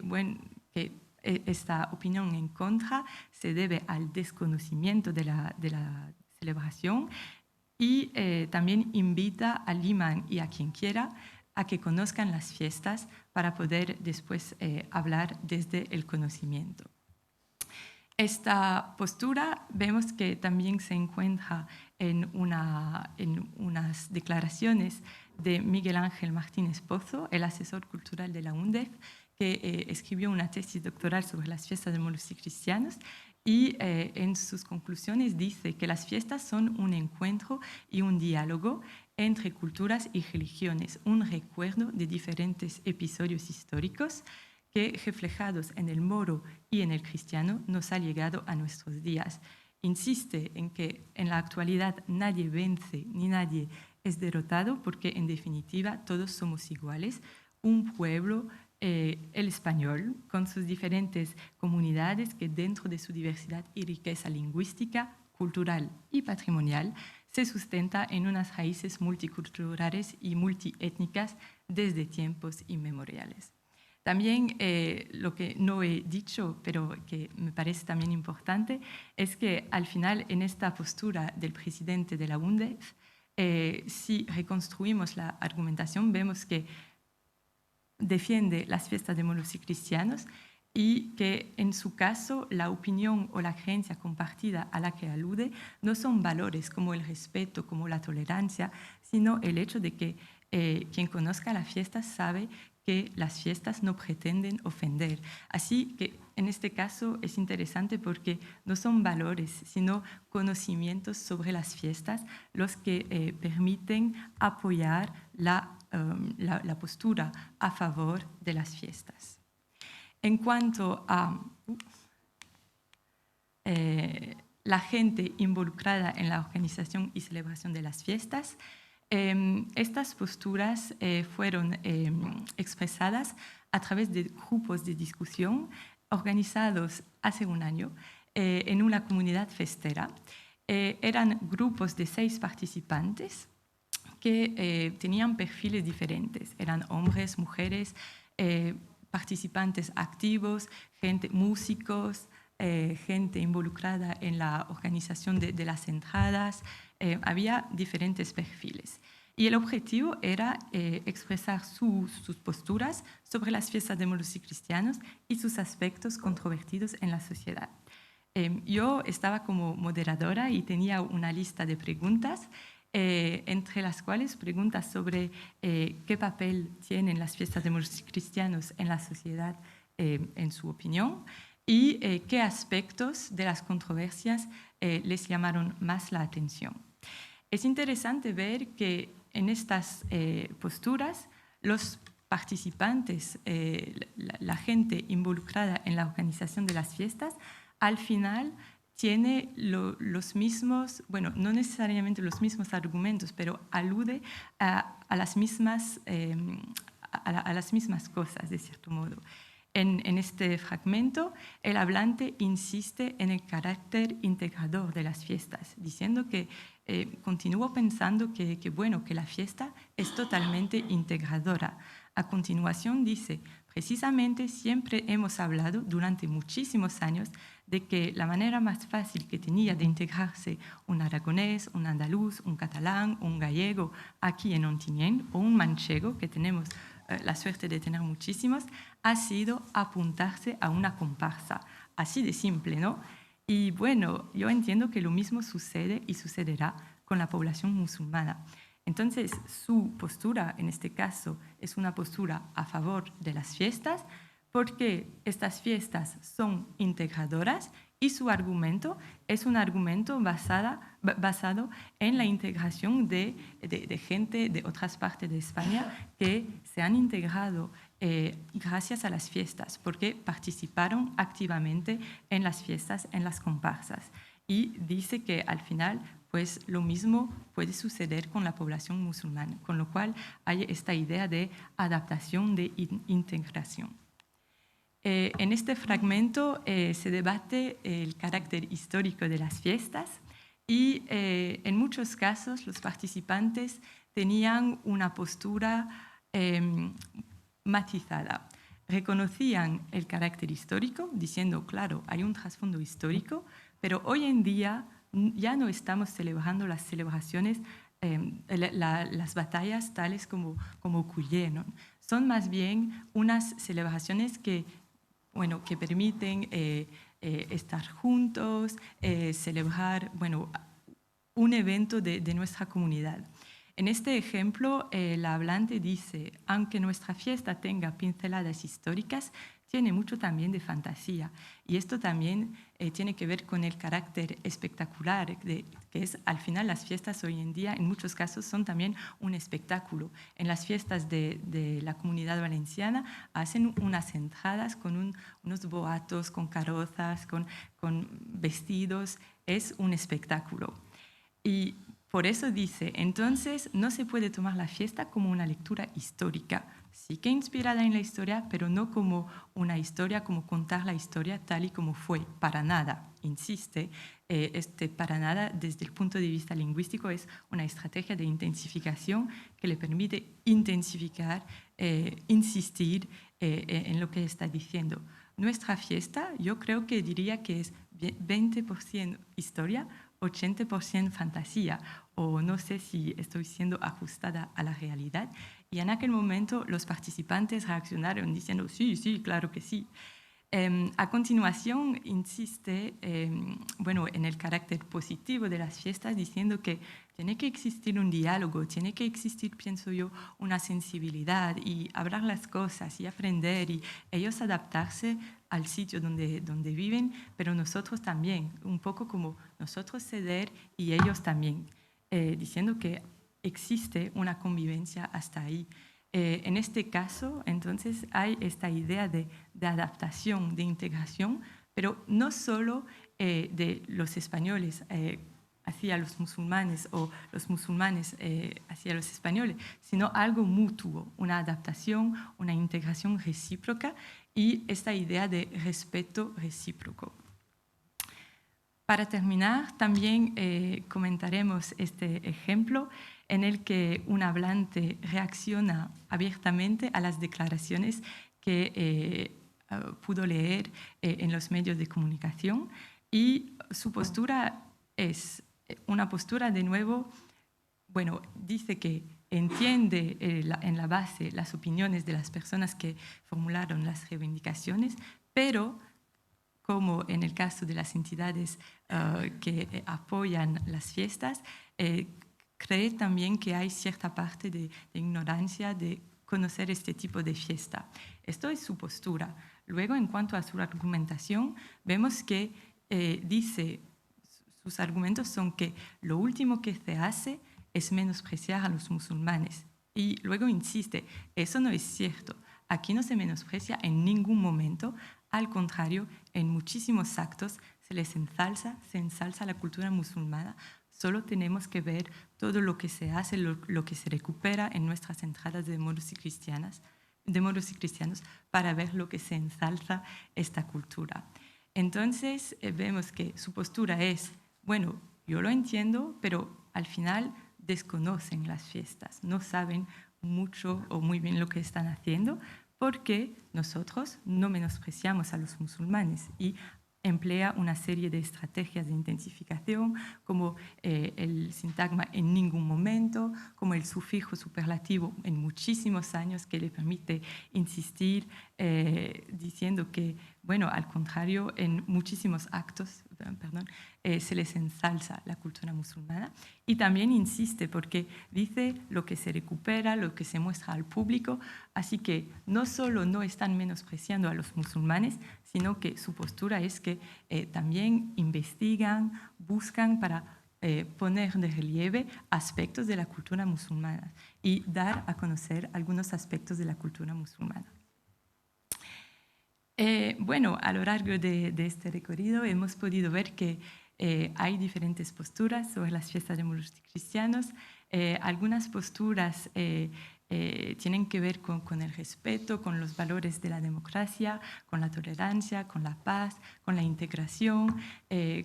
esta opinión en contra se debe al desconocimiento de la celebración, y también invita al imán y a quien quiera a que conozcan las fiestas para poder después hablar desde el conocimiento. Esta postura vemos que también se encuentra en unas declaraciones de Miguel Ángel Martínez Pozo, el asesor cultural de la UNDEF, que escribió una tesis doctoral sobre las fiestas de moros y cristianos, y en sus conclusiones dice que las fiestas son un encuentro y un diálogo entre culturas y religiones, un recuerdo de diferentes episodios históricos que, reflejados en el moro y en el cristiano, nos ha llegado a nuestros días. Insiste en que en la actualidad nadie vence ni nadie es derrotado, porque en definitiva todos somos iguales, un pueblo, el español, con sus diferentes comunidades que, dentro de su diversidad y riqueza lingüística, cultural y patrimonial, se sustenta en unas raíces multiculturales y multiétnicas desde tiempos inmemoriales. También lo que no he dicho, pero que me parece también importante, es que al final, en esta postura del presidente de la UNDEF, si reconstruimos la argumentación, vemos que defiende las fiestas de moros y cristianos, y que en su caso la opinión o la creencia compartida a la que alude no son valores como el respeto, como la tolerancia, sino el hecho de que quien conozca la fiesta sabe que las fiestas no pretenden ofender. Así que en este caso es interesante porque no son valores, sino conocimientos sobre las fiestas los que permiten apoyar la postura a favor de las fiestas. En cuanto a la gente involucrada en la organización y celebración de las fiestas, estas posturas fueron expresadas a través de grupos de discusión organizados hace un año en una comunidad festera. Eran grupos de 6 participantes que tenían perfiles diferentes. Eran hombres, mujeres, participantes activos, músicos, gente involucrada en la organización de las entradas. Había diferentes perfiles. Y el objetivo era expresar sus posturas sobre las fiestas de moros y cristianos y sus aspectos controvertidos en la sociedad. Yo estaba como moderadora y tenía una lista de preguntas, entre las cuales preguntas sobre qué papel tienen las fiestas de muertos cristianos en la sociedad, en su opinión, y qué aspectos de las controversias les llamaron más la atención. Es interesante ver que en estas posturas los participantes, la gente involucrada en la organización de las fiestas, al final tiene los mismos, bueno, no necesariamente los mismos argumentos, pero alude a las mismas cosas, de cierto modo. En este fragmento, el hablante insiste en el carácter integrador de las fiestas, diciendo que continúo pensando que la fiesta es totalmente integradora. A continuación dice, precisamente siempre hemos hablado durante muchísimos años de que la manera más fácil que tenía de integrarse un aragonés, un andaluz, un catalán, un gallego aquí en Ontinyent, o un manchego, que tenemos la suerte de tener muchísimos, ha sido apuntarse a una comparsa. Así de simple, ¿no? Y bueno, yo entiendo que lo mismo sucede y sucederá con la población musulmana. Entonces, su postura, en este caso, es una postura a favor de las fiestas, porque estas fiestas son integradoras y su argumento es un argumento basado en la integración de gente de otras partes de España que se han integrado gracias a las fiestas, porque participaron activamente en las fiestas, en las comparsas. Y dice que al final, pues lo mismo puede suceder con la población musulmana, con lo cual hay esta idea de adaptación, de integración. En este fragmento se debate el carácter histórico de las fiestas y en muchos casos los participantes tenían una postura matizada. Reconocían el carácter histórico, diciendo, claro, hay un trasfondo histórico, pero hoy en día ya no estamos celebrando las celebraciones, las batallas tales como ocurrieron, ¿no? Son más bien unas celebraciones que permiten estar juntos, celebrar un evento de nuestra comunidad. En este ejemplo, el hablante dice, aunque nuestra fiesta tenga pinceladas históricas, tiene mucho también de fantasía. Y esto también tiene que ver con el carácter espectacular, que es, al final, las fiestas hoy en día, en muchos casos, son también un espectáculo. En las fiestas de la Comunidad Valenciana hacen unas entradas con unos boatos, con carrozas, con vestidos. Es un espectáculo. Y por eso dice, entonces no se puede tomar la fiesta como una lectura histórica, sí que inspirada en la historia, pero no como una historia, como contar la historia tal y como fue, para nada, insiste. Para nada, desde el punto de vista lingüístico, es una estrategia de intensificación que le permite intensificar, insistir en lo que está diciendo. Nuestra fiesta, yo creo que diría que es 20% historia, 80% fantasía, o no sé si estoy siendo ajustada a la realidad. Y en aquel momento los participantes reaccionaron diciendo, sí, claro que sí. A continuación insiste en el carácter positivo de las fiestas, diciendo que tiene que existir un diálogo, tiene que existir, pienso yo, una sensibilidad y hablar las cosas y aprender y ellos adaptarse al sitio donde viven, pero nosotros también, un poco como nosotros ceder y ellos también, diciendo que existe una convivencia hasta ahí. En este caso, entonces, hay esta idea de adaptación, de integración, pero no solo de los españoles hacia los musulmanes o los musulmanes hacia los españoles, sino algo mutuo, una adaptación, una integración recíproca y esta idea de respeto recíproco. Para terminar, también comentaremos este ejemplo en el que un hablante reacciona abiertamente a las declaraciones que pudo leer en los medios de comunicación y su postura es una postura, de nuevo, dice que entiende en la base las opiniones de las personas que formularon las reivindicaciones, pero como en el caso de las entidades que apoyan las fiestas, cree también que hay cierta parte de ignorancia de conocer este tipo de fiesta. Esto es su postura. Luego, en cuanto a su argumentación, vemos que sus argumentos son que lo último que se hace es menospreciar a los musulmanes. Y luego insiste, eso no es cierto. Aquí no se menosprecia en ningún momento. Al contrario, en muchísimos actos se ensalza la cultura musulmana. Solo tenemos que ver todo lo que se hace, lo que se recupera en nuestras entradas de moros y cristianos para ver lo que se ensalza esta cultura. Entonces vemos que su postura es, bueno, yo lo entiendo, pero al final desconocen las fiestas, no saben mucho o muy bien lo que están haciendo, porque nosotros no menospreciamos a los musulmanes y emplea una serie de estrategias de intensificación, como el sintagma en ningún momento, como el sufijo superlativo en muchísimos años que le permite insistir diciendo que, bueno, al contrario, en muchísimos actos, se les ensalza la cultura musulmana. Y también insiste porque dice lo que se recupera, lo que se muestra al público, así que no solo no están menospreciando a los musulmanes, sino que su postura es que también investigan, buscan para poner de relieve aspectos de la cultura musulmana y dar a conocer algunos aspectos de la cultura musulmana. Bueno, a lo largo de este recorrido hemos podido ver que hay diferentes posturas sobre las fiestas de moros y cristianos. Algunas posturas tienen que ver con el respeto, con los valores de la democracia, con la tolerancia, con la paz, con la integración,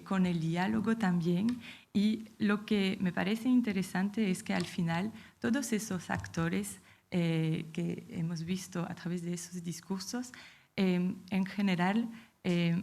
con el diálogo también. Y lo que me parece interesante es que al final todos esos actores que hemos visto a través de esos discursos en general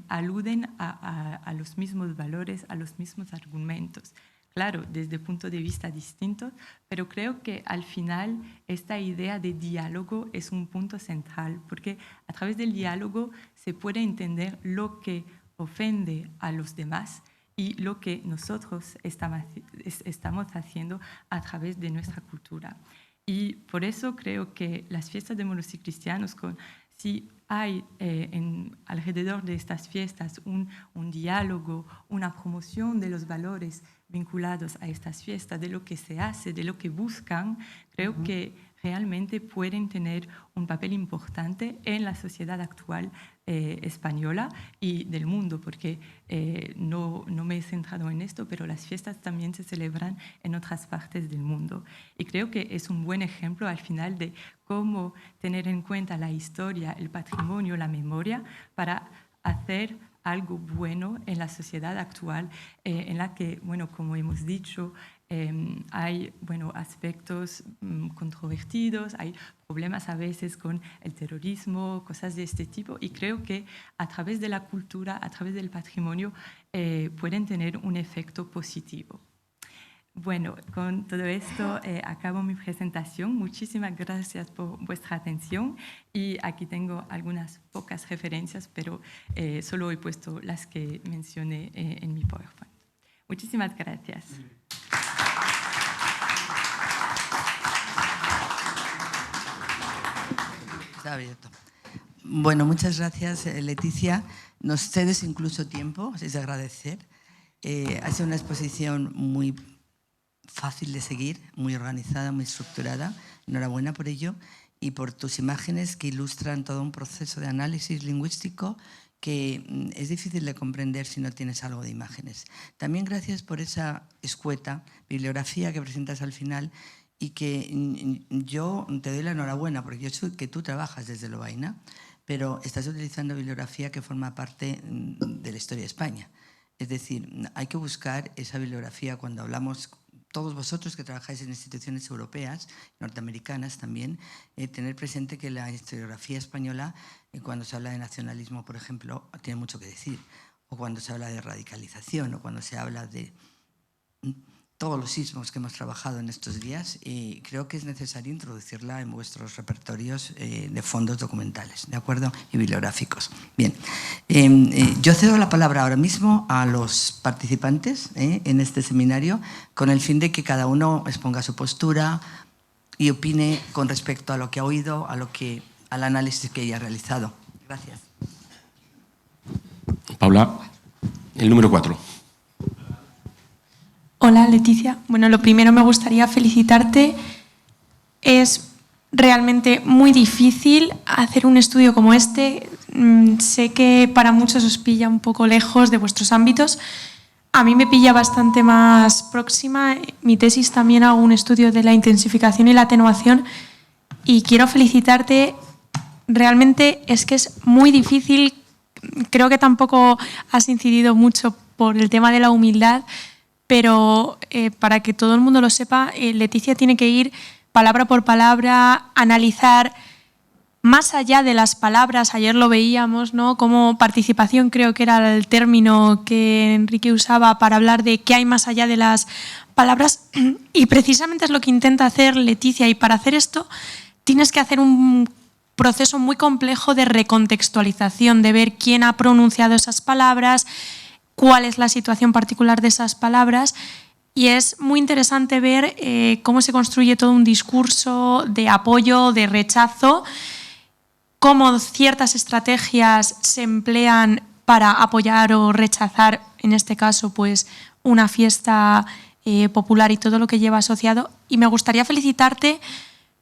aluden a los mismos valores, a los mismos argumentos. Claro, desde puntos de vista distintos, pero creo que al final esta idea de diálogo es un punto central, porque a través del diálogo se puede entender lo que ofende a los demás y lo que nosotros estamos haciendo a través de nuestra cultura. Y por eso creo que las fiestas de moros y cristianos, si hay alrededor de estas fiestas un diálogo, una promoción de los valores vinculados a estas fiestas, de lo que se hace, de lo que buscan, creo que realmente pueden tener un papel importante en la sociedad actual española y del mundo, porque no me he centrado en esto, pero las fiestas también se celebran en otras partes del mundo. Y creo que es un buen ejemplo al final de cómo tener en cuenta la historia, el patrimonio, la memoria, para hacer algo bueno en la sociedad actual, en la que, bueno, como hemos dicho, hay aspectos controvertidos, hay problemas a veces con el terrorismo, cosas de este tipo, y creo que a través de la cultura, a través del patrimonio, pueden tener un efecto positivo. Bueno, con todo esto acabo mi presentación. Muchísimas gracias por vuestra atención y aquí tengo algunas pocas referencias, pero solo he puesto las que mencioné en mi PowerPoint. Muchísimas gracias.
Está abierto. Bueno, muchas gracias, Leticia. Nos cedes incluso tiempo, es de agradecer. Ha sido una exposición muy fácil de seguir, muy organizada, muy estructurada. Enhorabuena por ello y por tus imágenes que ilustran todo un proceso de análisis lingüístico que es difícil de comprender si no tienes algo de imágenes. También gracias por esa escueta bibliografía que presentas al final y que yo te doy la enhorabuena porque yo sé que tú trabajas desde Lovaina, pero estás utilizando bibliografía que forma parte de la historia de España. Es decir, hay que buscar esa bibliografía cuando hablamos, todos vosotros que trabajáis en instituciones europeas, norteamericanas también, tener presente que la historiografía española, cuando se habla de nacionalismo, por ejemplo, tiene mucho que decir, o cuando se habla de radicalización, o cuando se habla de todos los sismos que hemos trabajado en estos días y creo que es necesario introducirla en vuestros repertorios de fondos documentales, ¿de acuerdo? Y bibliográficos. Bien, yo cedo la palabra ahora mismo a los participantes en este seminario con el fin de que cada uno exponga su postura y opine con respecto a lo que ha oído, al análisis que ella ha realizado. Gracias.
Paula, el número 4.
Hola, Leticia. Bueno, lo primero me gustaría felicitarte. Es realmente muy difícil hacer un estudio como este. Sé que para muchos os pilla un poco lejos de vuestros ámbitos. A mí me pilla bastante más próxima. Mi tesis también hago un estudio de la intensificación y la atenuación y quiero felicitarte. Realmente es que es muy difícil. Creo que tampoco has incidido mucho por el tema de la humildad, pero para que todo el mundo lo sepa, Leticia tiene que ir palabra por palabra, analizar más allá de las palabras. Ayer lo veíamos, ¿no? Como participación, creo que era el término que Enrique usaba para hablar de qué hay más allá de las palabras. Y precisamente es lo que intenta hacer Leticia. Y para hacer esto tienes que hacer un proceso muy complejo de recontextualización, de ver quién ha pronunciado esas palabras, cuál es la situación particular de esas palabras, y es muy interesante ver cómo se construye todo un discurso de apoyo, de rechazo, cómo ciertas estrategias se emplean para apoyar o rechazar, en este caso, pues, una fiesta popular y todo lo que lleva asociado. Y me gustaría felicitarte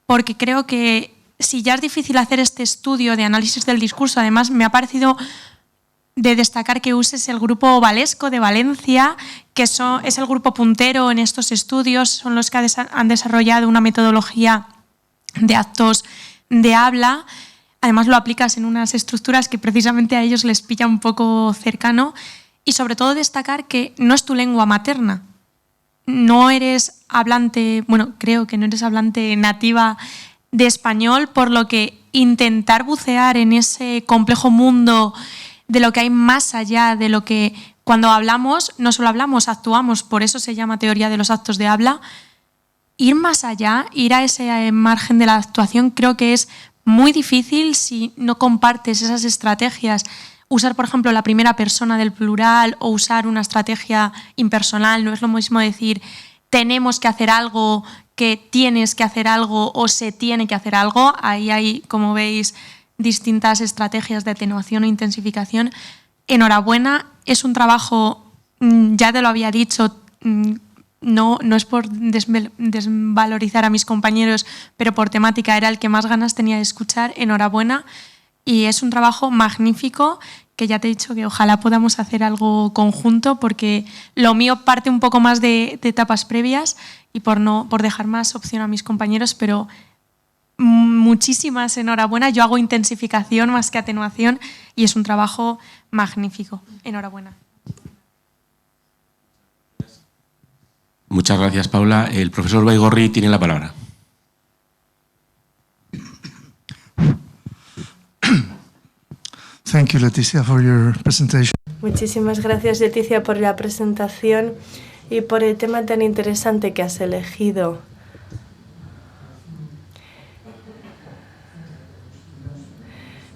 porque creo que si ya es difícil hacer este estudio de análisis del discurso, además me ha parecido de destacar que uses el grupo Valesco de Valencia, que es el grupo puntero en estos estudios, son los que han desarrollado una metodología de actos de habla. Además lo aplicas en unas estructuras que precisamente a ellos les pilla un poco cercano, y sobre todo destacar que no es tu lengua materna. No eres hablante, bueno, creo que no eres hablante nativa de español, por lo que intentar bucear en ese complejo mundo de lo que hay más allá de lo que cuando hablamos, no solo hablamos, actuamos, por eso se llama teoría de los actos de habla. Ir más allá, ir a ese margen de la actuación, creo que es muy difícil si no compartes esas estrategias. Usar, por ejemplo, la primera persona del plural o usar una estrategia impersonal. No es lo mismo decir tenemos que hacer algo que tienes que hacer algo o se tiene que hacer algo. Ahí hay, como veis, distintas estrategias de atenuación o intensificación. Enhorabuena, es un trabajo, ya te lo había dicho, no es por desvalorizar a mis compañeros, pero por temática era el que más ganas tenía de escuchar. Enhorabuena, y es un trabajo magnífico que ya te he dicho que ojalá podamos hacer algo conjunto, porque lo mío parte un poco más de etapas previas y por dejar más opción a mis compañeros, pero muchísimas enhorabuena. Yo hago intensificación más que atenuación y es un trabajo magnífico. Enhorabuena.
Muchas gracias, Paula. El profesor Baigorri tiene la palabra.
Thank you, Leticia, for your presentation.
Muchísimas gracias, Leticia, por la presentación y por el tema tan interesante que has elegido.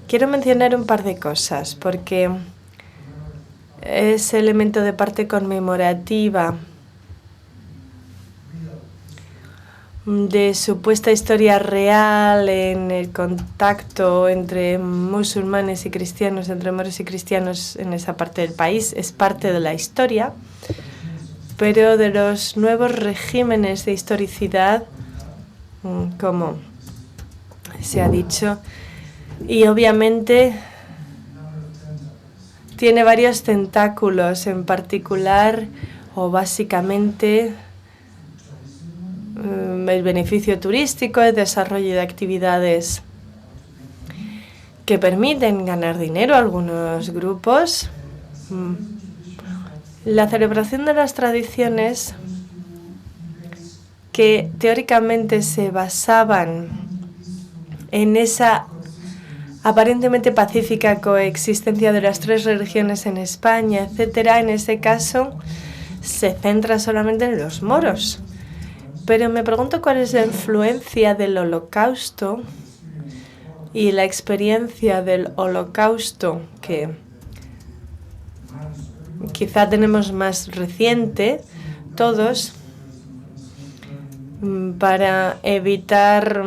Quiero mencionar un par de cosas, porque ese elemento de parte conmemorativa de supuesta historia real en el contacto entre musulmanes y cristianos, entre moros y cristianos en esa parte del país, es parte de la historia, pero de los nuevos regímenes de historicidad, como se ha dicho, y obviamente tiene varios tentáculos, en particular o básicamente el beneficio turístico, el desarrollo de actividades que permiten ganar dinero a algunos grupos, la celebración de las tradiciones que teóricamente se basaban en esa aparentemente pacífica coexistencia de las tres religiones en España, etcétera. En ese caso se centra solamente en los moros. Pero me pregunto cuál es la influencia del Holocausto y la experiencia del Holocausto que quizá tenemos más reciente todos, para evitar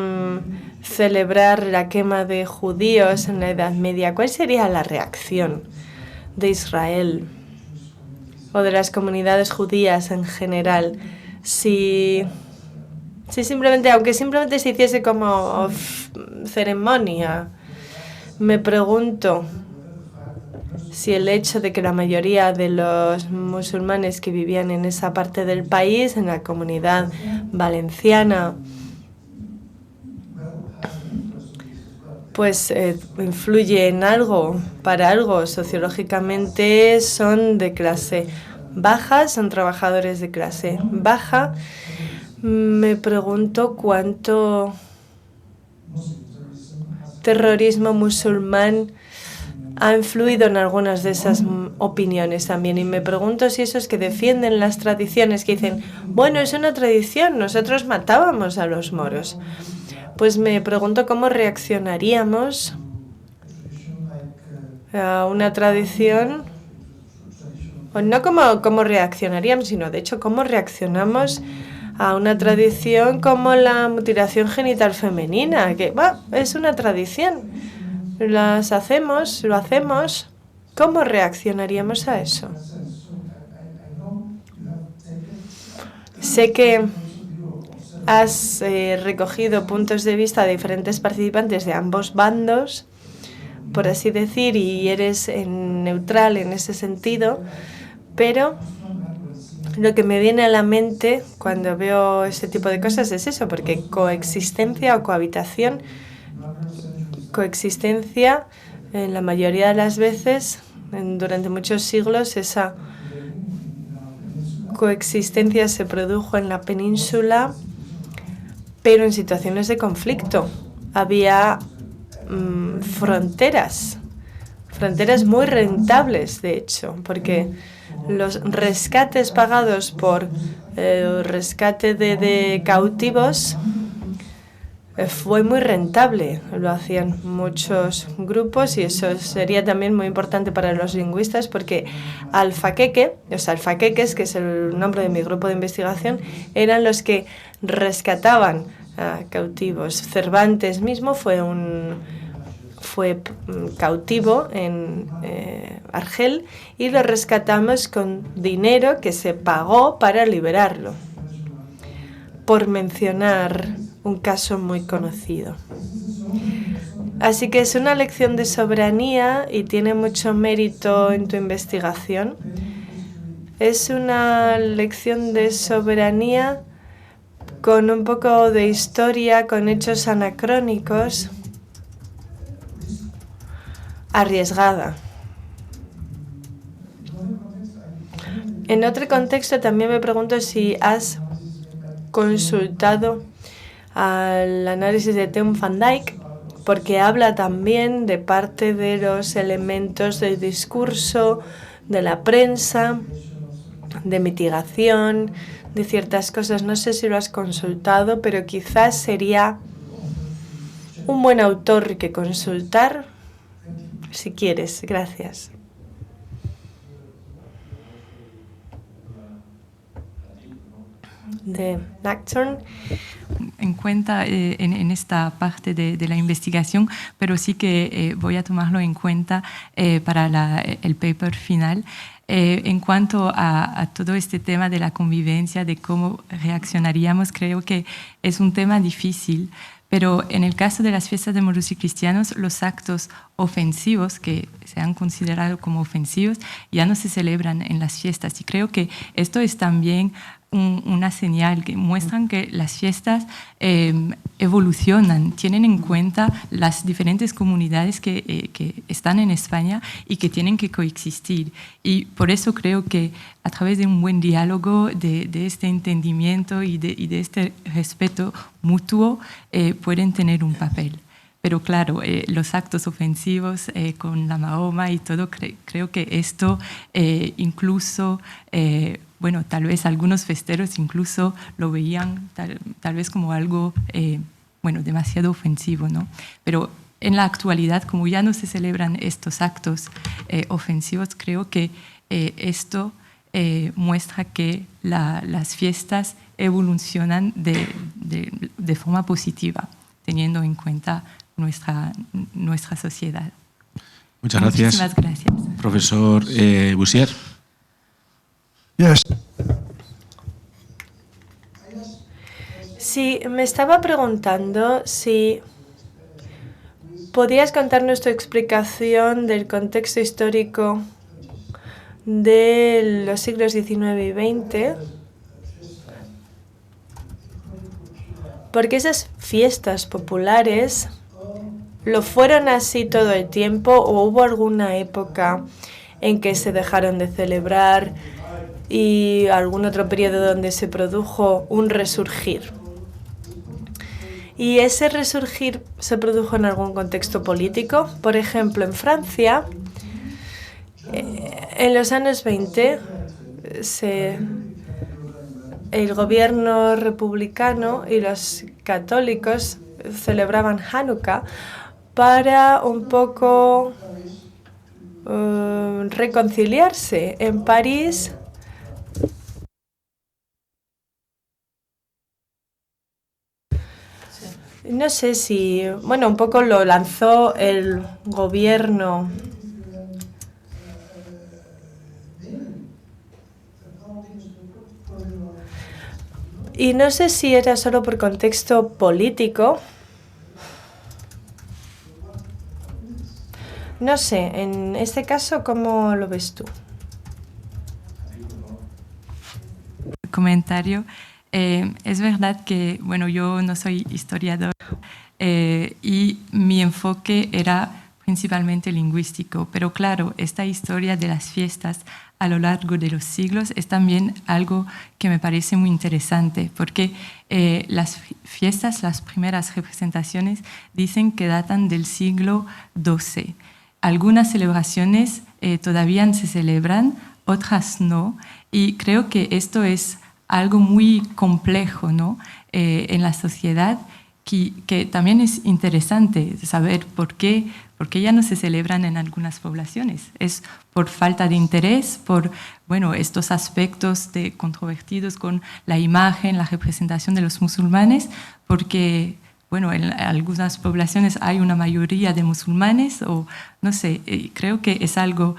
celebrar la quema de judíos en la Edad Media. ¿Cuál sería la reacción de Israel o de las comunidades judías en general si simplemente, aunque simplemente se hiciese como ceremonia? Me pregunto si el hecho de que la mayoría de los musulmanes que vivían en esa parte del país, en la comunidad valenciana, pues influye en algo, para algo. Sociológicamente son de clase baja, son trabajadores de clase baja. Me pregunto cuánto terrorismo musulmán ha influido en algunas de esas opiniones también. Y me pregunto si esos que defienden las tradiciones, que dicen, bueno, es una tradición, nosotros matábamos a los moros. Pues me pregunto cómo reaccionaríamos a una tradición, o no cómo reaccionaríamos, sino de hecho cómo reaccionamos a una tradición como la mutilación genital femenina, que es una tradición. Lo hacemos. ¿Cómo reaccionaríamos a eso? Sé que has recogido puntos de vista de diferentes participantes de ambos bandos, por así decir, y eres neutral en ese sentido, pero lo que me viene a la mente cuando veo ese tipo de cosas es eso, porque coexistencia o cohabitación, en la mayoría de las veces, durante muchos siglos, esa coexistencia se produjo en la península, pero en situaciones de conflicto. Había fronteras muy rentables, de hecho, porque los rescates pagados por rescate de cautivos fue muy rentable. Lo hacían muchos grupos y eso sería también muy importante para los lingüistas porque los alfaqueques, que es el nombre de mi grupo de investigación, eran los que rescataban a cautivos. Cervantes mismo fue cautivo en Argel y lo rescatamos con dinero que se pagó para liberarlo, por mencionar un caso muy conocido. Así que es una lección de soberanía y tiene mucho mérito en tu investigación. Es una lección de soberanía con un poco de historia, con hechos anacrónicos, arriesgada. En otro contexto también me pregunto si has consultado al análisis de Teun van Dijk, porque habla también de parte de los elementos del discurso, de la prensa, de mitigación, de ciertas cosas. No sé si lo has consultado, pero quizás sería un buen autor que consultar, si quieres. Gracias. De Nocturne.
En cuenta en esta parte de la investigación, pero sí que voy a tomarlo en cuenta para el paper final. En cuanto a todo este tema de la convivencia, de cómo reaccionaríamos, creo que es un tema difícil, pero en el caso de las fiestas de moros y cristianos, los actos ofensivos que se han considerado como ofensivos ya no se celebran en las fiestas, y creo que esto es también una señal que muestran que las fiestas evolucionan, tienen en cuenta las diferentes comunidades que están en España y que tienen que coexistir. Y por eso creo que a través de un buen diálogo, de este entendimiento y de este respeto mutuo, pueden tener un papel. Pero claro, los actos ofensivos con la Mahoma y todo, creo que esto incluso bueno, tal vez algunos festeros incluso lo veían tal vez como algo, bueno, demasiado ofensivo, ¿no? Pero en la actualidad, como ya no se celebran estos actos ofensivos, creo que esto muestra que las fiestas evolucionan de forma positiva, teniendo en cuenta nuestra sociedad.
Muchas gracias.
Muchísimas gracias.
Profesor Bussier.
Yes.
Sí, me estaba preguntando si podrías contarnos tu explicación del contexto histórico de los siglos XIX y XX, porque esas fiestas populares lo fueron así todo el tiempo o hubo alguna época en que se dejaron de celebrar y algún otro periodo donde se produjo un resurgir. ¿Y ese resurgir se produjo en algún contexto político? Por ejemplo, en Francia, en los años 20, el gobierno republicano y los católicos celebraban Hanukkah para un poco reconciliarse. En París, no sé si, bueno, un poco lo lanzó el gobierno y no sé si era solo por contexto político. No sé, en este caso, ¿cómo lo ves tú?
Comentario. Es verdad que, bueno, yo no soy historiador y mi enfoque era principalmente lingüístico, pero claro, esta historia de las fiestas a lo largo de los siglos es también algo que me parece muy interesante, porque las fiestas, las primeras representaciones, dicen que datan del siglo XII. Algunas celebraciones todavía se celebran, otras no, y creo que esto es algo muy complejo, ¿no? En la sociedad, que también es interesante saber por qué ya no se celebran en algunas poblaciones. Es por falta de interés, por estos aspectos controvertidos con la imagen, la representación de los musulmanes, porque en algunas poblaciones hay una mayoría de musulmanes, o no sé, creo que es algo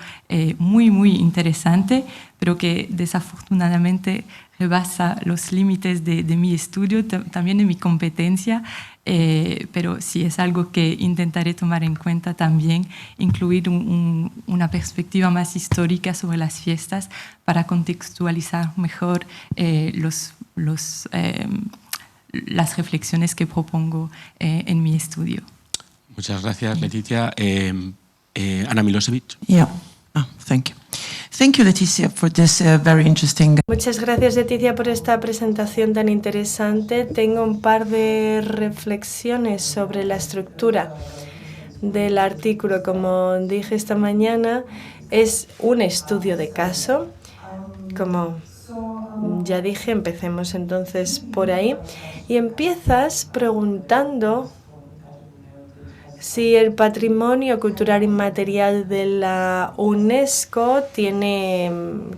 muy, muy interesante, pero que desafortunadamente rebasa los límites de mi estudio, también de mi competencia, pero sí es algo que intentaré tomar en cuenta también, incluir una perspectiva más histórica sobre las fiestas para contextualizar mejor las reflexiones que propongo en mi estudio.
Muchas gracias, Leticia. Ana Milosevic.
Yeah. Thank you. Thank you, Leticia, for this very interesting.
Muchas gracias, Leticia, por esta presentación tan interesante. Tengo un par de reflexiones sobre la estructura del artículo. Como dije esta mañana, es un estudio de caso. Como ya dije, empecemos entonces por ahí. Y empiezas preguntando si el patrimonio cultural inmaterial de la UNESCO tiene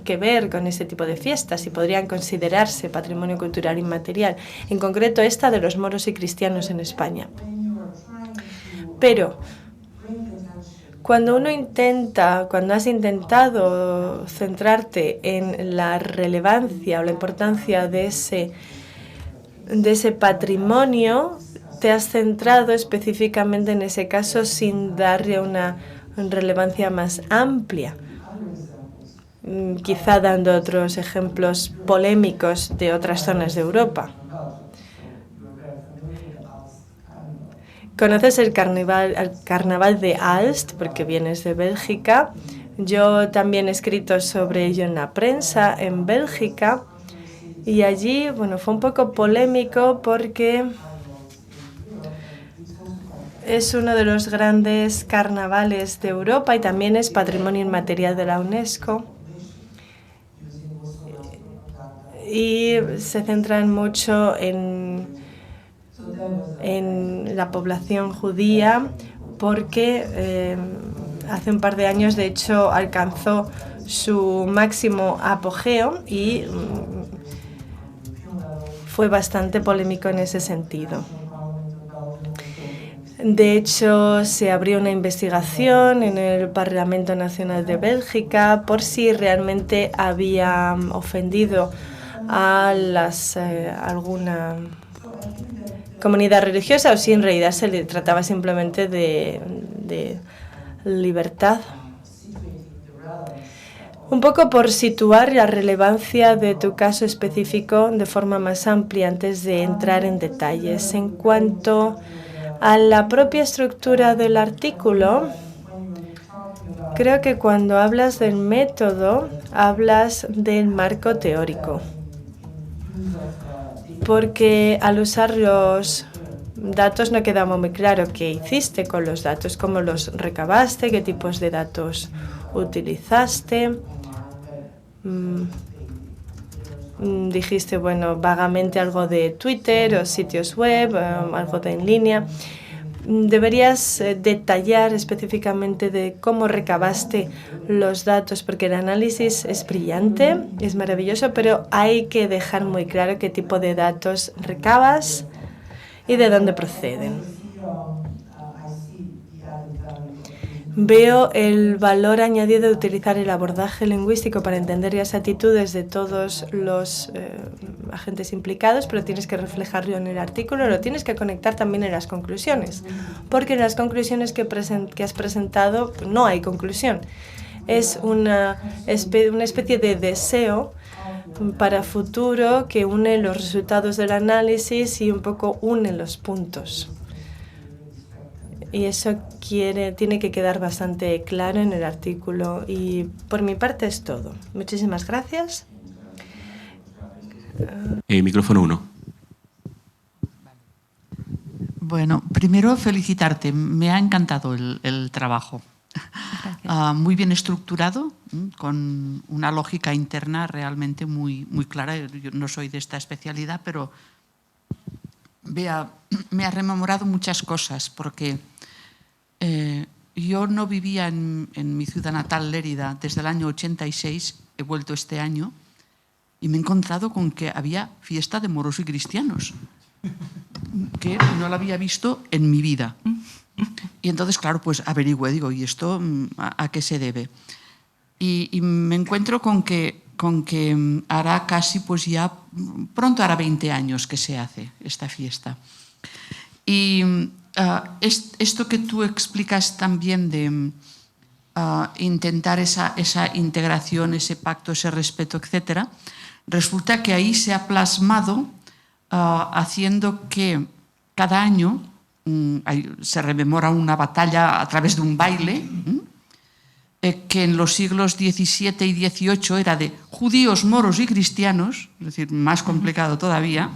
que ver con este tipo de fiestas, si podrían considerarse patrimonio cultural inmaterial, en concreto esta de los moros y cristianos en España. Pero cuando has intentado centrarte en la relevancia o la importancia de ese patrimonio, te has centrado específicamente en ese caso sin darle una relevancia más amplia, quizá dando otros ejemplos polémicos de otras zonas de Europa. ¿Conoces el carnaval de Aalst? Porque vienes de Bélgica. Yo también he escrito sobre ello en la prensa en Bélgica y allí, fue un poco polémico porque es uno de los grandes carnavales de Europa y también es patrimonio inmaterial de la UNESCO. y se centran mucho en la población judía porque hace un par de años, de hecho, alcanzó su máximo apogeo y fue bastante polémico en ese sentido. De hecho, se abrió una investigación en el Parlamento Nacional de Bélgica por si realmente había ofendido a alguna comunidad religiosa o si en realidad se le trataba simplemente de libertad. Un poco por situar la relevancia de tu caso específico de forma más amplia antes de entrar en detalles. En cuanto a la propia estructura del artículo, creo que cuando hablas del método, hablas del marco teórico. Porque al usar los datos no queda muy claro qué hiciste con los datos, cómo los recabaste, qué tipos de datos utilizaste. Dijiste, bueno, vagamente algo de Twitter o sitios web, algo de en línea. Deberías detallar específicamente de cómo recabaste los datos, porque el análisis es brillante, es maravilloso, pero hay que dejar muy claro qué tipo de datos recabas y de dónde proceden. Veo el valor añadido de utilizar el abordaje lingüístico para entender las actitudes de todos los agentes implicados, pero tienes que reflejarlo en el artículo, lo tienes que conectar también en las conclusiones, porque en las conclusiones que has presentado no hay conclusión. Es una especie de deseo para futuro que une los resultados del análisis y un poco une los puntos. Y eso tiene que quedar bastante claro en el artículo. Y por mi parte es todo. Muchísimas gracias.
Micrófono 1.
Bueno, primero felicitarte. Me ha encantado el trabajo. Muy bien estructurado, con una lógica interna realmente muy, muy clara. Yo no soy de esta especialidad, pero me ha rememorado muchas cosas, porque yo no vivía en mi ciudad natal, Lérida, desde el año 86, he vuelto este año, y me he encontrado con que había fiesta de moros y cristianos, que no la había visto en mi vida. Y entonces, claro, pues averigüé, digo, ¿y esto a qué se debe? Y me encuentro con que hará casi, pues ya, pronto hará 20 años que se hace esta fiesta. Y esto que tú explicas también de intentar esa integración, ese pacto, ese respeto, etcétera, resulta que ahí se ha plasmado haciendo que cada año se rememora una batalla a través de un baile, que en los siglos XVII y XVIII era de judíos, moros y cristianos, es decir, más complicado todavía,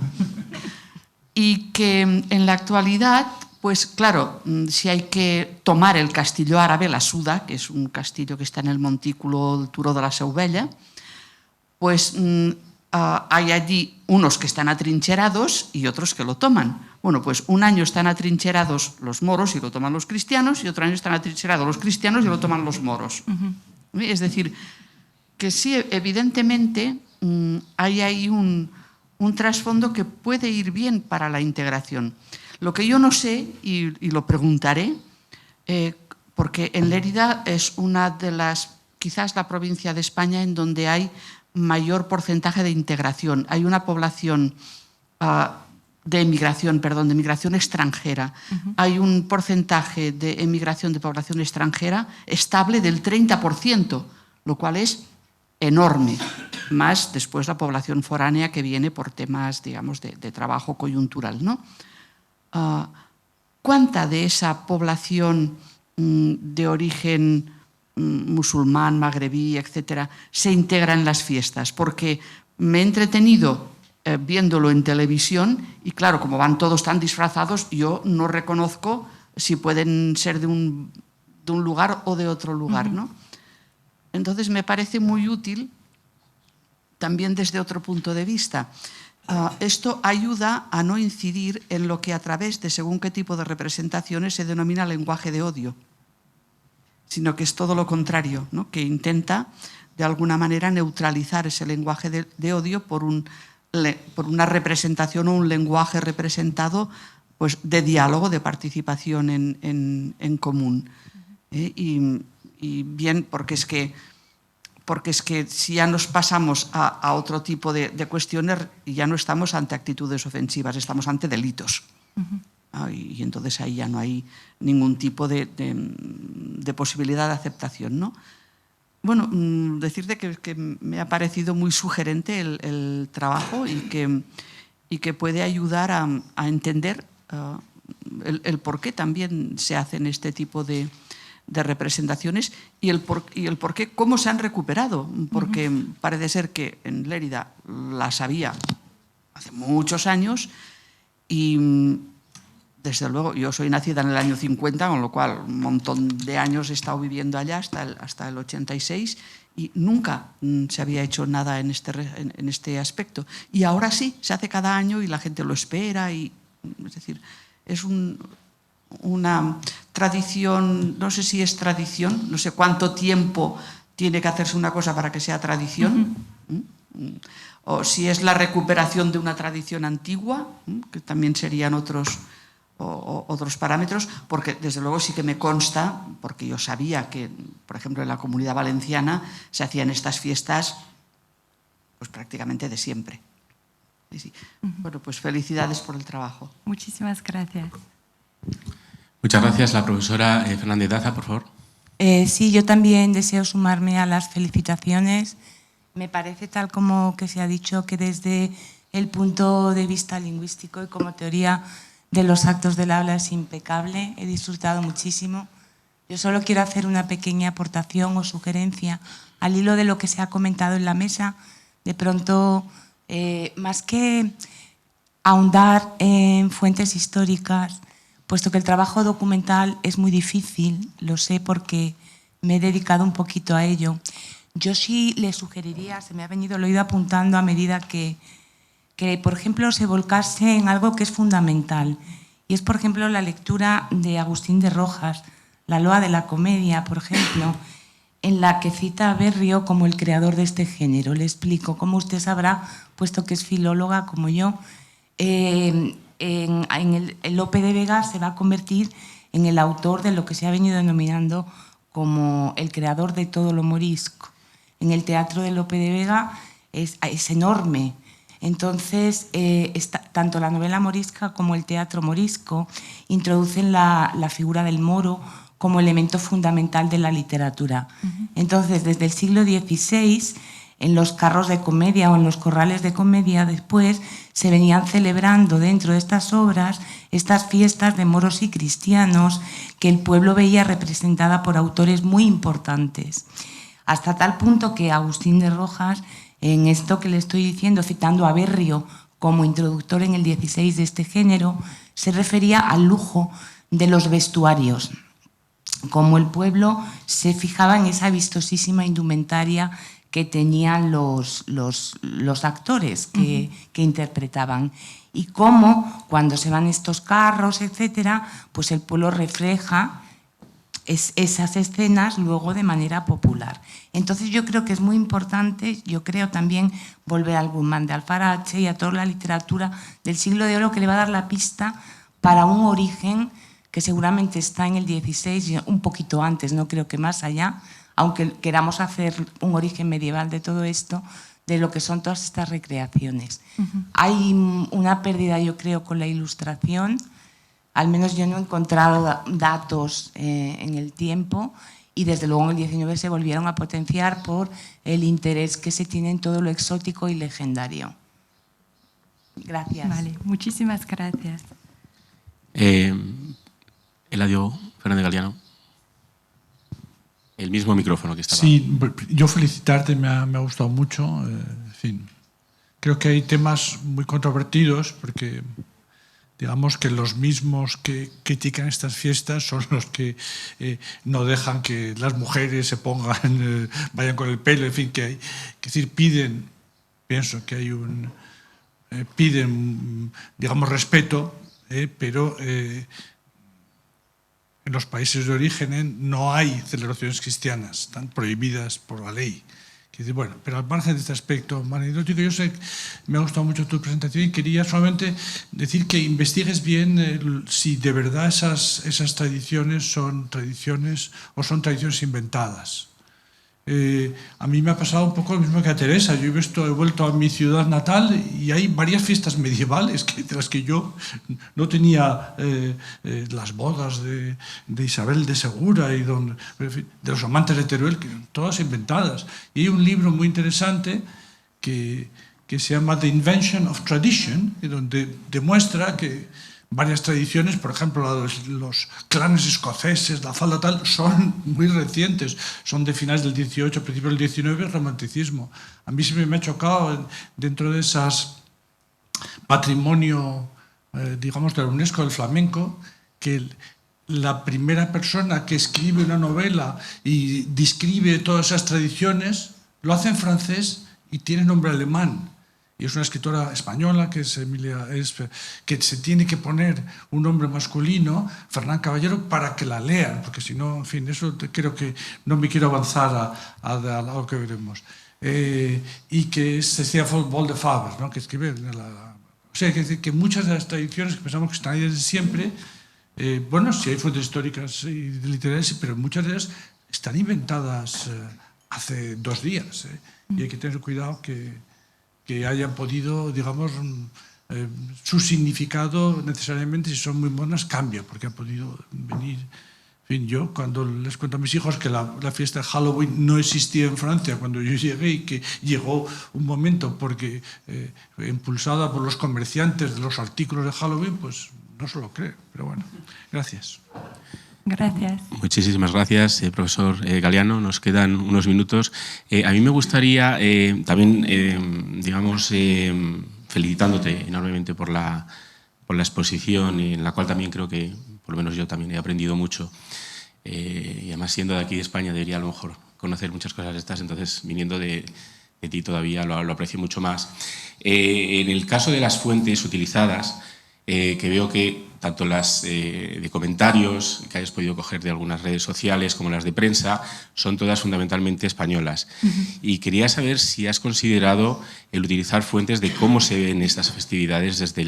y que en la actualidad, pues claro, si hay que tomar el castillo árabe, la Suda, que es un castillo que está en el montículo del Turó de la Seubella, pues hay allí unos que están atrincherados y otros que lo toman. Bueno, pues un año están atrincherados los moros y lo toman los cristianos, y otro año están atrincherados los cristianos y lo toman los moros. Es decir, que sí, evidentemente hay ahí un trasfondo que puede ir bien para la integración. Lo que yo no sé, y lo preguntaré, porque en Lérida es una de las, quizás la provincia de España en donde hay mayor porcentaje de integración. Hay una población de emigración extranjera. Hay un porcentaje de emigración de población extranjera estable del 30%, lo cual es enorme, más después la población foránea que viene por temas, digamos, de trabajo coyuntural, ¿no? ¿Cuánta de esa población de origen musulmán, magrebí, etcétera, se integra en las fiestas? Porque me he entretenido viéndolo en televisión y claro, como van todos tan disfrazados, yo no reconozco si pueden ser de un lugar o de otro lugar, ¿no? Entonces me parece muy útil también desde otro punto de vista. Esto ayuda a no incidir en lo que a través de según qué tipo de representaciones se denomina lenguaje de odio, sino que es todo lo contrario, ¿no? Que intenta de alguna manera neutralizar ese lenguaje de odio por una representación o un lenguaje representado, pues, de diálogo, de participación en común. Y bien, porque es que si ya nos pasamos a otro tipo de cuestiones, ya no estamos ante actitudes ofensivas, estamos ante delitos. Y entonces ahí ya no hay ningún tipo de posibilidad de aceptación, ¿no? Bueno, decirte que me ha parecido muy sugerente el trabajo y que puede ayudar a entender el por qué también se hacen este tipo de representaciones y el por qué, cómo se han recuperado, porque parece ser que en Lérida las había hace muchos años y desde luego yo soy nacida en el año 50, con lo cual un montón de años he estado viviendo allá hasta el 86 y nunca se había hecho nada en este aspecto. Y ahora sí, se hace cada año y la gente lo espera, es decir, es una tradición, no sé si es tradición, no sé cuánto tiempo tiene que hacerse una cosa para que sea tradición, o si es la recuperación de una tradición antigua, que también serían otros parámetros, porque desde luego sí que me consta, porque yo sabía que, por ejemplo, en la Comunidad Valenciana se hacían estas fiestas pues prácticamente de siempre. Sí. Bueno, pues felicidades por el trabajo.
Muchísimas gracias.
Muchas gracias. La profesora Fernández Daza, por favor.
Sí, yo también deseo sumarme a las felicitaciones. Me parece, tal como que se ha dicho, que desde el punto de vista lingüístico y como teoría de los actos del habla es impecable. He disfrutado muchísimo. Yo solo quiero hacer una pequeña aportación o sugerencia al hilo de lo que se ha comentado en la mesa. De pronto, más que ahondar en fuentes históricas, puesto que el trabajo documental es muy difícil, lo sé porque me he dedicado un poquito a ello, yo sí le sugeriría, se me ha venido, lo he ido apuntando a medida que por ejemplo, se volcase en algo que es fundamental, y es, por ejemplo, la lectura de Agustín de Rojas, La Loa de la Comedia, por ejemplo, en la que cita a Berrio como el creador de este género. Le explico, como usted sabrá, puesto que es filóloga como yo, el Lope de Vega se va a convertir en el autor de lo que se ha venido denominando como el creador de todo lo morisco. En el teatro de Lope de Vega es enorme. Entonces, tanto la novela morisca como el teatro morisco introducen la figura del moro como elemento fundamental de la literatura. Entonces, desde el siglo XVI, en los carros de comedia o en los corrales de comedia, después se venían celebrando dentro de estas obras estas fiestas de moros y cristianos que el pueblo veía representada por autores muy importantes. Hasta tal punto que Agustín de Rojas, en esto que le estoy diciendo, citando a Berrio como introductor en el 16 de este género, se refería al lujo de los vestuarios, como el pueblo se fijaba en esa vistosísima indumentaria que tenían los actores que interpretaban, y cómo cuando se van estos carros, etcétera, pues el pueblo refleja esas escenas luego de manera popular. Entonces yo creo que es muy importante, yo creo también volver al Guzmán de Alfarache y a toda la literatura del siglo de oro, que le va a dar la pista para un origen que seguramente está en el 16, un poquito antes, no creo que más allá, aunque queramos hacer un origen medieval de todo esto, de lo que son todas estas recreaciones. Hay una pérdida, yo creo, con la ilustración. Al menos yo no he encontrado datos en el tiempo, y desde luego en el 19 se volvieron a potenciar por el interés que se tiene en todo lo exótico y legendario. Gracias.
Vale, muchísimas gracias.
Eladio Fernández Galiano. El mismo micrófono que estaba.
Sí, yo felicitarte, me ha gustado mucho. En fin, creo que hay temas muy controvertidos porque digamos que los mismos que critican estas fiestas son los que no dejan que las mujeres se pongan, vayan con el pelo, en fin, que decir, piden pienso que hay piden, digamos, respeto, pero en los países de origen no hay celebraciones cristianas, están prohibidas por la ley. Bueno, pero al margen de este aspecto anecdótico, yo sé que me ha gustado mucho tu presentación y quería solamente decir que investigues bien si de verdad esas tradiciones son tradiciones o son tradiciones inventadas. A mí me ha pasado un poco lo mismo que a Teresa. Yo he vuelto a mi ciudad natal y hay varias fiestas medievales de las que yo no tenía, las bodas de Isabel de Segura y de los amantes de Teruel, que todas inventadas. Y hay un libro muy interesante que se llama The Invention of Tradition, donde demuestra que varias tradiciones, por ejemplo, los clanes escoceses, la falda tal, son muy recientes, son de finales del 18, principios del 19, el romanticismo. A mí siempre me ha chocado dentro de esas patrimonio, digamos, de la UNESCO del flamenco, que la primera persona que escribe una novela y describe todas esas tradiciones lo hace en francés y tiene nombre alemán. Y es una escritora española, que es Emilia, que se tiene que poner un nombre masculino, Fernán Caballero, para que la lean, porque si no, en fin, eso creo que no me quiero avanzar a lo que veremos. Y que es Cecilia Boll de Faber, ¿no? Que escribe. O sea, que muchas de las tradiciones que pensamos que están ahí desde siempre, bueno, sí hay fuentes históricas y literarias, pero muchas de ellas están inventadas hace 2 días. Y hay que tener cuidado que hayan podido, digamos, su significado necesariamente, si son muy buenas, cambia, porque han podido venir. En fin, yo cuando les cuento a mis hijos que la fiesta de Halloween no existía en Francia cuando yo llegué y que llegó un momento porque impulsada por los comerciantes de los artículos de Halloween, pues no se lo cree. Pero bueno, gracias.
Gracias.
Muchísimas gracias, profesor Galeano. Nos quedan unos minutos. A mí me gustaría también, digamos, felicitándote enormemente por la exposición, en la cual también creo que, por lo menos yo también he aprendido mucho. Y además, siendo de aquí de España, debería a lo mejor conocer muchas cosas de estas, entonces, viniendo de ti todavía lo aprecio mucho más. En el caso de las fuentes utilizadas, que veo que tanto las de comentarios que hayas podido coger de algunas redes sociales como las de prensa, son todas fundamentalmente españolas. Y quería saber si has considerado el utilizar fuentes de cómo se ven estas festividades desde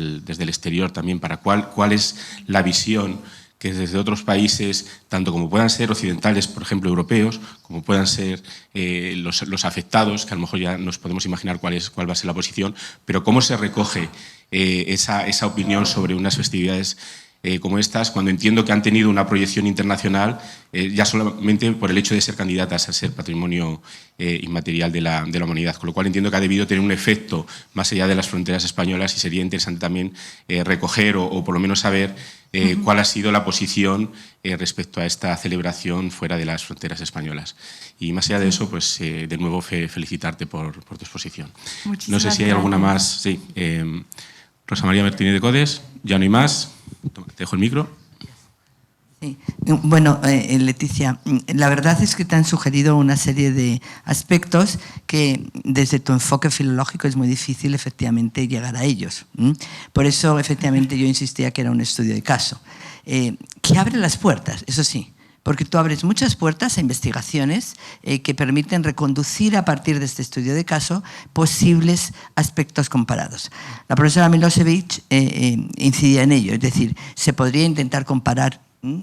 el exterior también, para cuál es la visión que desde otros países, tanto como puedan ser occidentales, por ejemplo, europeos, como puedan ser los afectados, que a lo mejor ya nos podemos imaginar cuál va a ser la posición, pero cómo se recoge esa opinión sobre unas festividades como estas, cuando entiendo que han tenido una proyección internacional ya solamente por el hecho de ser candidatas a ser patrimonio inmaterial de la humanidad, con lo cual entiendo que ha debido tener un efecto más allá de las fronteras españolas, y sería interesante también recoger o por lo menos saber cuál ha sido la posición respecto a esta celebración fuera de las fronteras españolas. Y más allá de eso, pues de nuevo felicitarte por tu exposición. No sé si hay alguna más. Sí, Rosa María Martínez de Codes, ya no hay más. Te dejo el micro.
Sí. Bueno, Leticia, la verdad es que te han sugerido una serie de aspectos que desde tu enfoque filológico es muy difícil efectivamente llegar a ellos. Por eso efectivamente yo insistía que era un estudio de caso, que abre las puertas, eso sí, porque tú abres muchas puertas a investigaciones que permiten reconducir a partir de este estudio de caso posibles aspectos comparados. La profesora Milosevic incidía en ello, es decir, se podría intentar comparar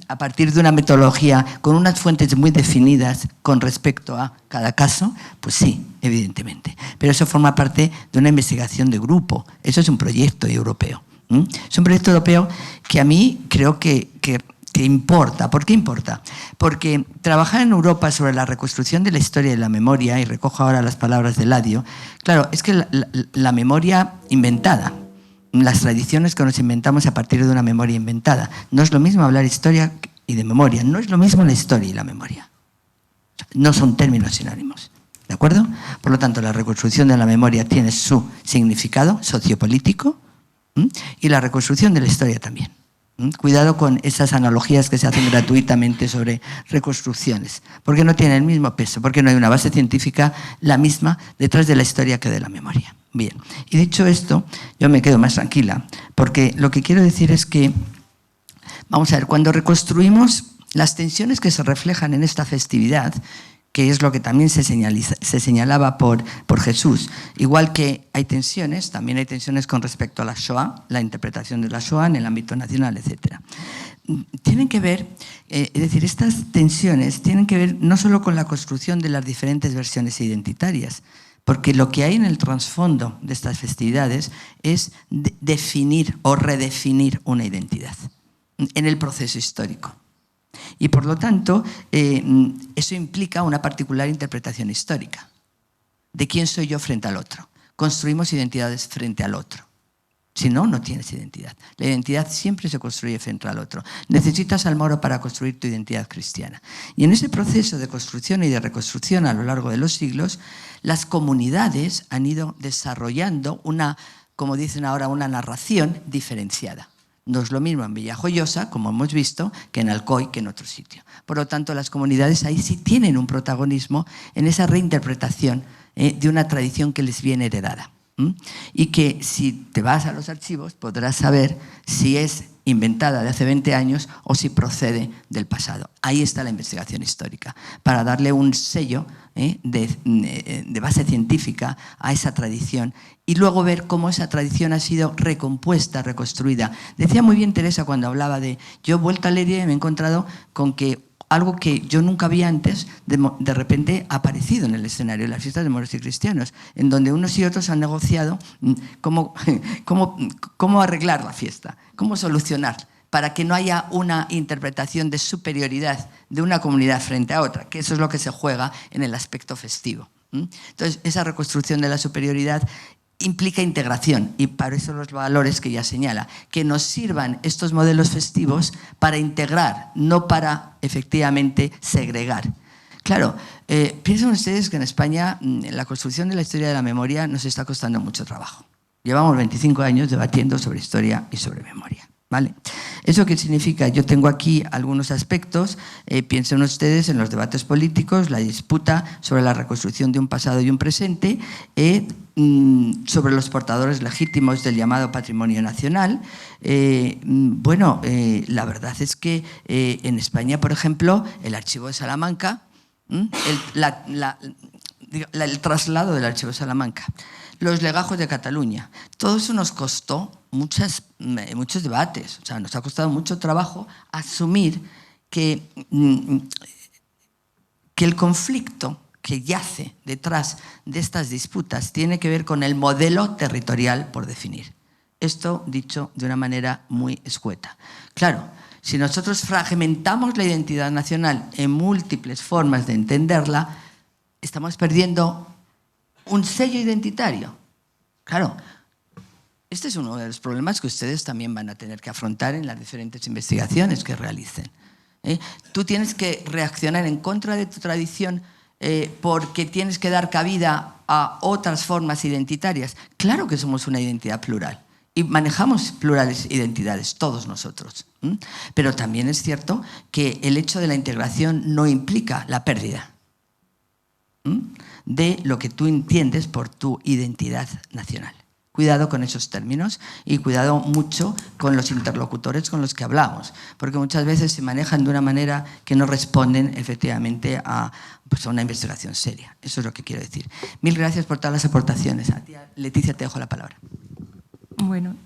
a partir de una metodología con unas fuentes muy definidas con respecto a cada caso, pues sí, evidentemente. Pero eso forma parte de una investigación de grupo, eso es un proyecto europeo. Es un proyecto europeo que a mí creo que importa. ¿Por qué importa? Porque trabajar en Europa sobre la reconstrucción de la historia y la memoria, y recojo ahora las palabras de Eladio, claro, es que la memoria inventada, las tradiciones que nos inventamos a partir de una memoria inventada, no es lo mismo hablar historia y de memoria, no es lo mismo la historia y la memoria. No son términos sinónimos, ¿de acuerdo? Por lo tanto, la reconstrucción de la memoria tiene su significado sociopolítico y la reconstrucción de la historia también. Cuidado con esas analogías que se hacen gratuitamente sobre reconstrucciones, porque no tienen el mismo peso, porque no hay una base científica la misma detrás de la historia que de la memoria. Bien, y dicho esto, yo me quedo más tranquila, porque lo que quiero decir es que, vamos a ver, cuando reconstruimos las tensiones que se reflejan en esta festividad, que es lo que también se señalaba por Jesús, igual que hay tensiones, también hay tensiones con respecto a la Shoah, la interpretación de la Shoah en el ámbito nacional, etc. Tienen que ver, es decir, estas tensiones tienen que ver no solo con la construcción de las diferentes versiones identitarias, porque lo que hay en el trasfondo de estas festividades es definir o redefinir una identidad en el proceso histórico. Y por lo tanto, eso implica una particular interpretación histórica de quién soy yo frente al otro. Construimos identidades frente al otro. Si no, no tienes identidad. La identidad siempre se construye frente al otro. Necesitas al moro para construir tu identidad cristiana. Y en ese proceso de construcción y de reconstrucción a lo largo de los siglos, las comunidades han ido desarrollando una, como dicen ahora, una narración diferenciada. No es lo mismo en Villajoyosa, como hemos visto, que en Alcoy, que en otro sitio. Por lo tanto, las comunidades ahí sí tienen un protagonismo en esa reinterpretación de una tradición que les viene heredada. Y que si te vas a los archivos podrás saber si es inventada de hace 20 años o si procede del pasado. Ahí está la investigación histórica, para darle un sello de base científica a esa tradición y luego ver cómo esa tradición ha sido recompuesta, reconstruida. Decía muy bien Teresa cuando hablaba de, yo he vuelto a Lérida y me he encontrado con que algo que yo nunca vi antes, de repente ha aparecido en el escenario de las fiestas de moros y cristianos, en donde unos y otros han negociado cómo arreglar la fiesta, cómo solucionar, para que no haya una interpretación de superioridad de una comunidad frente a otra, que eso es lo que se juega en el aspecto festivo. Entonces, esa reconstrucción de la superioridad implica integración, y para eso los valores que ya señala, que nos sirvan estos modelos festivos para integrar, no para efectivamente segregar. Claro, piensen ustedes que en España la construcción de la historia de la memoria nos está costando mucho trabajo. Llevamos 25 años debatiendo sobre historia y sobre memoria. ¿Vale? ¿Eso qué significa? Yo tengo aquí algunos aspectos. Piensen ustedes en los debates políticos, la disputa sobre la reconstrucción de un pasado y un presente, sobre los portadores legítimos del llamado patrimonio nacional. La verdad es que en España, por ejemplo, el Archivo de Salamanca, el traslado del Archivo de Salamanca, los legajos de Cataluña, todo eso nos costó muchos debates. O sea, nos ha costado mucho trabajo asumir que el conflicto que yace detrás de estas disputas tiene que ver con el modelo territorial por definir. Esto dicho de una manera muy escueta. Claro, si nosotros fragmentamos la identidad nacional en múltiples formas de entenderla, estamos perdiendo un sello identitario. Claro, este es uno de los problemas que ustedes también van a tener que afrontar en las diferentes investigaciones que realicen. Tú tienes que reaccionar en contra de tu tradición porque tienes que dar cabida a otras formas identitarias. Claro que somos una identidad plural y manejamos plurales identidades, todos nosotros. Pero también es cierto que el hecho de la integración no implica la pérdida de lo que tú entiendes por tu identidad nacional. Cuidado con esos términos y cuidado mucho con los interlocutores con los que hablamos, porque muchas veces se manejan de una manera que no responden efectivamente a una investigación seria. Eso es lo que quiero decir. Mil gracias por todas las aportaciones. A ti, Leticia, te dejo la palabra.
Bueno,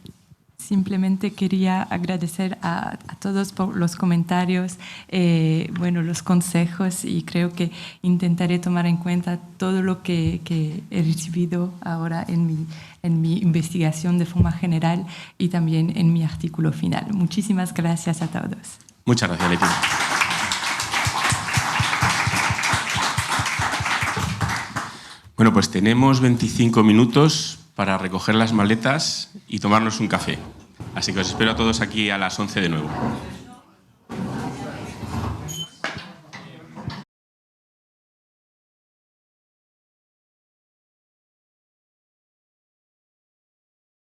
simplemente quería agradecer a todos por los comentarios, los consejos, y creo que intentaré tomar en cuenta todo lo que he recibido ahora en mi investigación de forma general y también en mi artículo final. Muchísimas gracias a todos.
Muchas gracias, Leticia. Bueno, pues tenemos 25 minutos para recoger las maletas y tomarnos un café. Así que os espero a todos aquí a las 11 de nuevo.